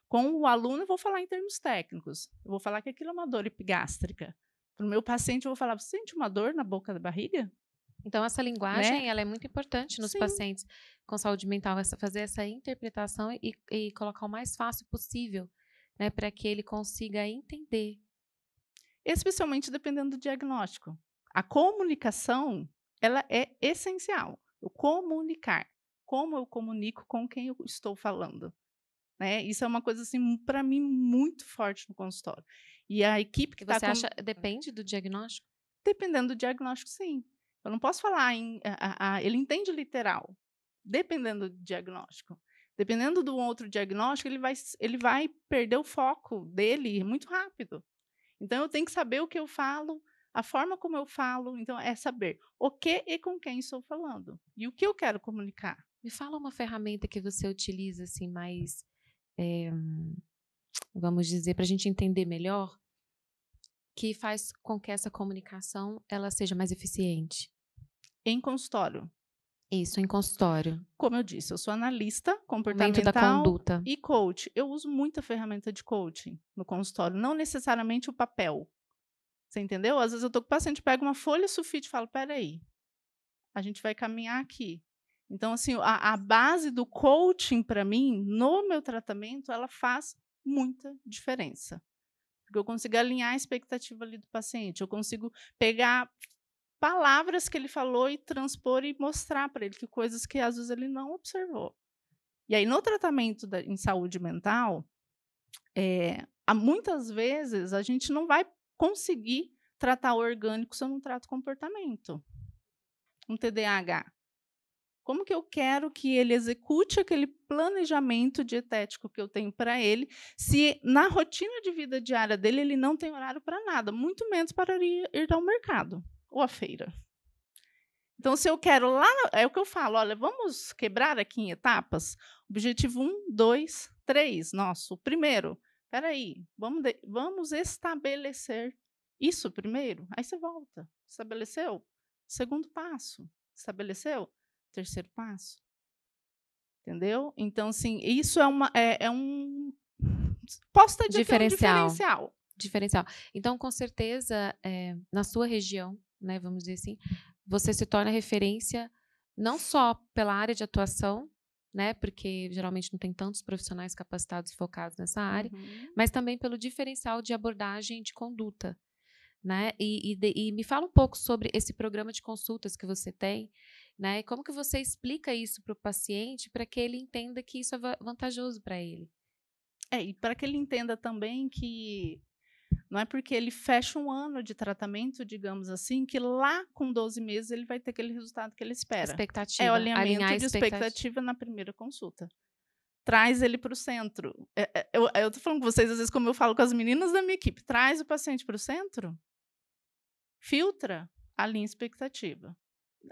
K: Com o aluno, eu vou falar em termos técnicos. Eu vou falar que aquilo é uma dor epigástrica. Para o meu paciente, eu vou falar, você sente uma dor na boca da barriga?
A: Então, essa linguagem,
K: né?
A: Ela é muito importante nos pacientes com saúde mental, fazer essa interpretação e colocar o mais fácil possível, né? Para que ele consiga entender.
K: Especialmente dependendo do diagnóstico. A comunicação, ela é essencial. Eu comunicar. Como eu comunico com quem eu estou falando. Né? Isso é uma coisa, assim, para mim, muito forte no consultório. E a equipe que está...
A: Você acha, depende do diagnóstico?
K: Dependendo do diagnóstico, sim. Eu não posso falar ele entende literal. Dependendo do diagnóstico. Dependendo do outro diagnóstico, ele vai perder o foco dele muito rápido. Então, eu tenho que saber o que eu falo, a forma como eu falo, então, é saber o que e com quem estou falando. E o que eu quero comunicar.
A: Me fala uma ferramenta que você utiliza, assim, mais, vamos dizer, para a gente entender melhor, que faz com que essa comunicação ela seja mais eficiente.
K: Em consultório.
A: Isso, em consultório.
K: Como eu disse, eu sou analista
A: Aumento
K: comportamental
A: da conduta.
K: e coach. Eu uso muita ferramenta de coaching no consultório, não necessariamente o papel. Você entendeu? Às vezes eu estou com o paciente, pego uma folha sulfite e falo, peraí, a gente vai caminhar aqui. Então, assim, a base do coaching, para mim, no meu tratamento, ela faz muita diferença. Porque eu consigo alinhar a expectativa ali do paciente, eu consigo pegar palavras que ele falou e transpor e mostrar para ele que coisas que às vezes ele não observou. E aí, no tratamento em saúde mental, muitas vezes a gente não vai conseguir tratar o orgânico se eu não trato comportamento. Um TDAH. Como que eu quero que ele execute aquele planejamento dietético que eu tenho para ele, se na rotina de vida diária dele ele não tem horário para nada, muito menos para ir ao mercado ou à feira. Então, se eu quero lá, é o que eu falo, olha, vamos quebrar aqui em etapas? Objetivo 1, 2, 3. Nosso, primeiro, espera aí, vamos estabelecer isso primeiro, aí você volta. Estabeleceu? Segundo passo. Estabeleceu? Terceiro passo. Entendeu? Então, assim, isso é um... Posso estar dizendo que é um diferencial.
A: Diferencial. Então, com certeza, na sua região, né, vamos dizer assim, você se torna referência não só pela área de atuação, né, porque geralmente não tem tantos profissionais capacitados e focados nessa área, mas também pelo diferencial de abordagem de conduta. Né? E me fala um pouco sobre esse programa de consultas que você tem, né? E como que você explica isso para o paciente para que ele entenda que isso é vantajoso para ele?
K: E para que ele entenda também que não é porque ele fecha um ano de tratamento, digamos assim, que lá com 12 meses ele vai ter aquele resultado que ele espera.
A: Expectativa.
K: É o alinhamento de expectativa na primeira consulta. Traz ele para o centro. Eu estou falando com vocês, às vezes, como eu falo com as meninas da minha equipe, traz o paciente para o centro, filtra, alinha a expectativa.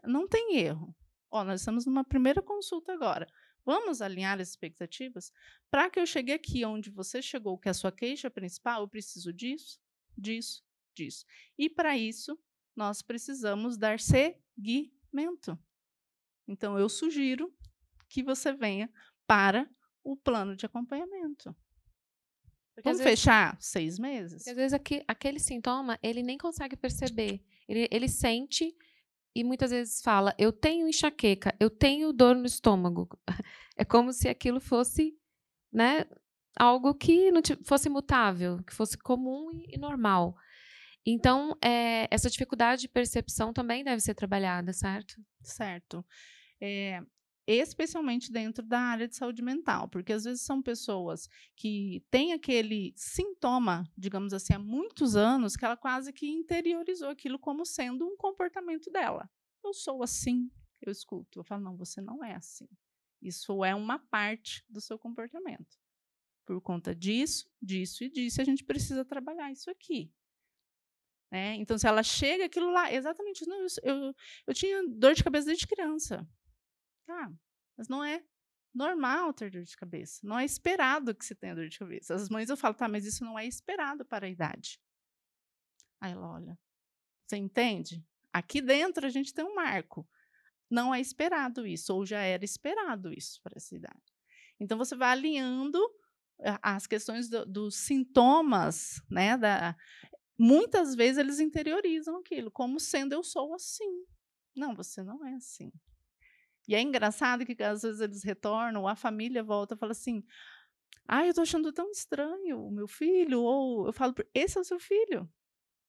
K: Não tem erro. Nós estamos numa primeira consulta agora. Vamos alinhar as expectativas? Para que eu chegue aqui onde você chegou, que é a sua queixa principal, eu preciso disso, disso, disso. E, para isso, nós precisamos dar seguimento. Então, eu sugiro que você venha para o plano de acompanhamento. Vamos fechar 6 meses?
A: Porque, às vezes, aquele sintoma, ele nem consegue perceber. Ele sente e muitas vezes fala, eu tenho enxaqueca, eu tenho dor no estômago. É como se aquilo fosse, né, algo que não fosse mutável, que fosse comum e normal. Então, essa dificuldade de percepção também deve ser trabalhada, certo?
K: Certo. Especialmente dentro da área de saúde mental, porque às vezes são pessoas que têm aquele sintoma, digamos assim, há muitos anos, que ela quase que interiorizou aquilo como sendo um comportamento dela. Eu sou assim, eu escuto, eu falo, não, você não é assim. Isso é uma parte do seu comportamento. Por conta disso, disso e disso, a gente precisa trabalhar isso aqui. Né? Então, se ela chega, aquilo lá, exatamente, não, eu tinha dor de cabeça desde criança. Tá, mas não é normal ter dor de cabeça. Não é esperado que se tenha dor de cabeça. As mães eu falo, tá, mas isso não é esperado para a idade. Aí ela olha, você entende? Aqui dentro a gente tem um marco. Não é esperado isso, ou já era esperado isso para essa idade. Então, você vai alinhando as questões dos sintomas, né? Muitas vezes eles interiorizam aquilo, como sendo eu sou assim. Não, você não é assim. E é engraçado que, às vezes, eles retornam, a família volta e fala assim, eu estou achando tão estranho o meu filho, ou eu falo, esse é o seu filho.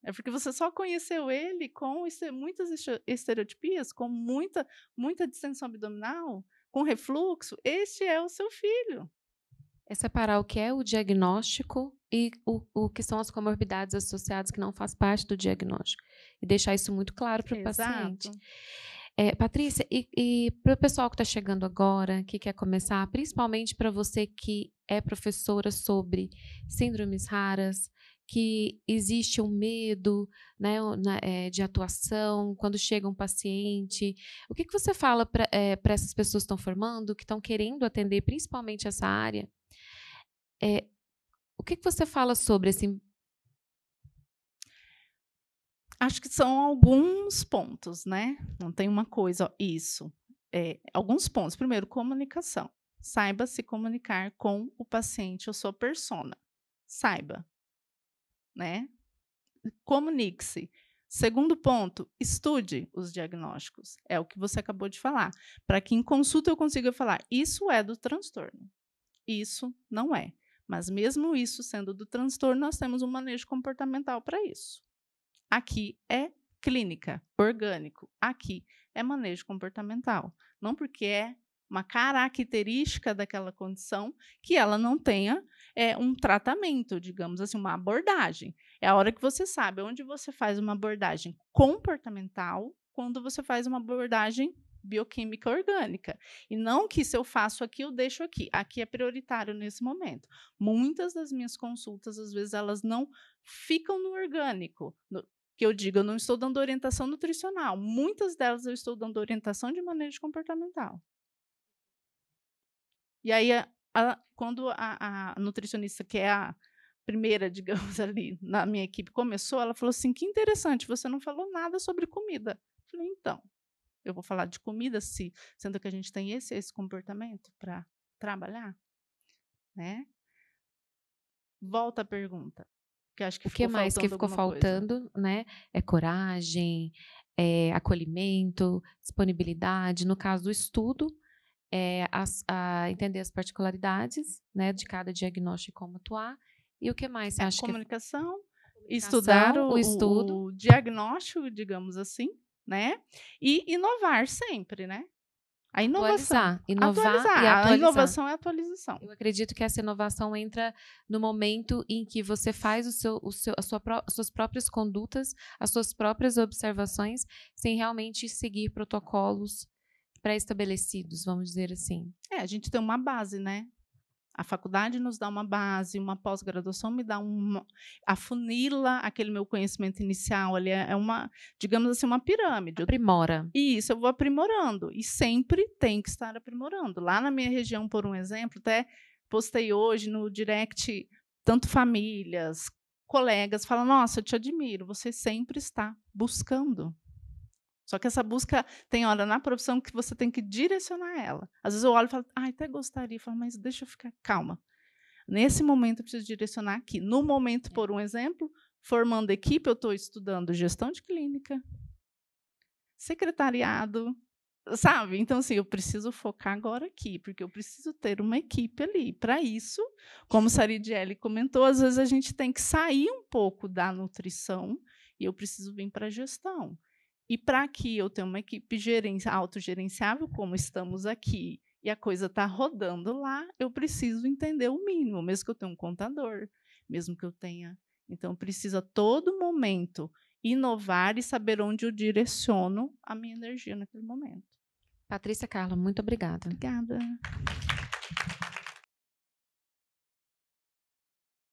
K: É porque você só conheceu ele com muitas estereotipias, com muita distensão abdominal, com refluxo. Este é o seu filho.
A: É separar o que é o diagnóstico e o que são as comorbidades associadas que não faz parte do diagnóstico. E deixar isso muito claro para o paciente. Patrícia, e para o pessoal que está chegando agora, que quer começar, principalmente para você que é professora sobre síndromes raras, que existe um medo, né, de atuação quando chega um paciente, o que você fala para essas pessoas que estão formando, que estão querendo atender principalmente essa área? O que você fala sobre assim?
K: Acho que são alguns pontos, né? Não tem uma coisa, isso. alguns pontos. Primeiro, comunicação. Saiba se comunicar com o paciente ou sua persona. Saiba, né? Comunique-se. Segundo ponto, estude os diagnósticos. É o que você acabou de falar. Para que em consulta eu consiga falar, isso é do transtorno. Isso não é. Mas mesmo isso sendo do transtorno, nós temos um manejo comportamental para isso. Aqui é clínica, orgânico. Aqui é manejo comportamental. Não porque é uma característica daquela condição que ela não tenha um tratamento, digamos assim, uma abordagem. É a hora que você sabe onde você faz uma abordagem comportamental, quando você faz uma abordagem bioquímica orgânica. E não que se eu faço aqui, eu deixo aqui. Aqui é prioritário nesse momento. Muitas das minhas consultas, às vezes, elas não ficam no orgânico. Que eu digo, eu não estou dando orientação nutricional. Muitas delas eu estou dando orientação de manejo comportamental. E aí, quando a nutricionista, que é a primeira, digamos, ali na minha equipe, começou, ela falou assim, que interessante, você não falou nada sobre comida. Eu falei, então, eu vou falar de comida, sendo que a gente tem esse comportamento para trabalhar, né? Volta à pergunta. Que acho que
A: o que mais que ficou faltando, né? É coragem, acolhimento, disponibilidade. No caso do estudo, entender as particularidades, né, de cada diagnóstico e como atuar. E o que mais você acha
K: comunicação, estudar o estudo, o diagnóstico, digamos assim, né? E inovar sempre, né? A inovação.
A: Inovar e atualizar.
K: A inovação é a atualização.
A: Eu acredito que essa inovação entra no momento em que você faz as suas próprias condutas, as suas próprias observações, sem realmente seguir protocolos pré-estabelecidos, vamos dizer assim.
K: A gente tem uma base, né? A faculdade nos dá uma base, uma pós-graduação me dá afunila aquele meu conhecimento inicial, ali é uma, digamos assim, uma pirâmide.
A: Aprimora.
K: Isso, eu vou aprimorando. E sempre tem que estar aprimorando. Lá na minha região, por um exemplo, até postei hoje no direct, tanto famílias, colegas, falam, nossa, eu te admiro, você sempre está buscando. Só que essa busca tem hora na profissão que você tem que direcionar ela. Às vezes eu olho e falo, até gostaria, falo, mas deixa eu ficar calma. Nesse momento eu preciso direcionar aqui. No momento, por um exemplo, formando equipe, eu estou estudando gestão de clínica, secretariado, sabe? Então, assim, eu preciso focar agora aqui, porque eu preciso ter uma equipe ali. Para isso, como Saridiele comentou, às vezes a gente tem que sair um pouco da nutrição e eu preciso vir para a gestão. E para que eu tenha uma equipe autogerenciável, como estamos aqui, e a coisa está rodando lá, eu preciso entender o mínimo, mesmo que eu tenha um contador, mesmo que eu tenha... Então, preciso a todo momento inovar e saber onde eu direciono a minha energia naquele momento.
A: Patrícia Carla, muito obrigada.
K: Obrigada.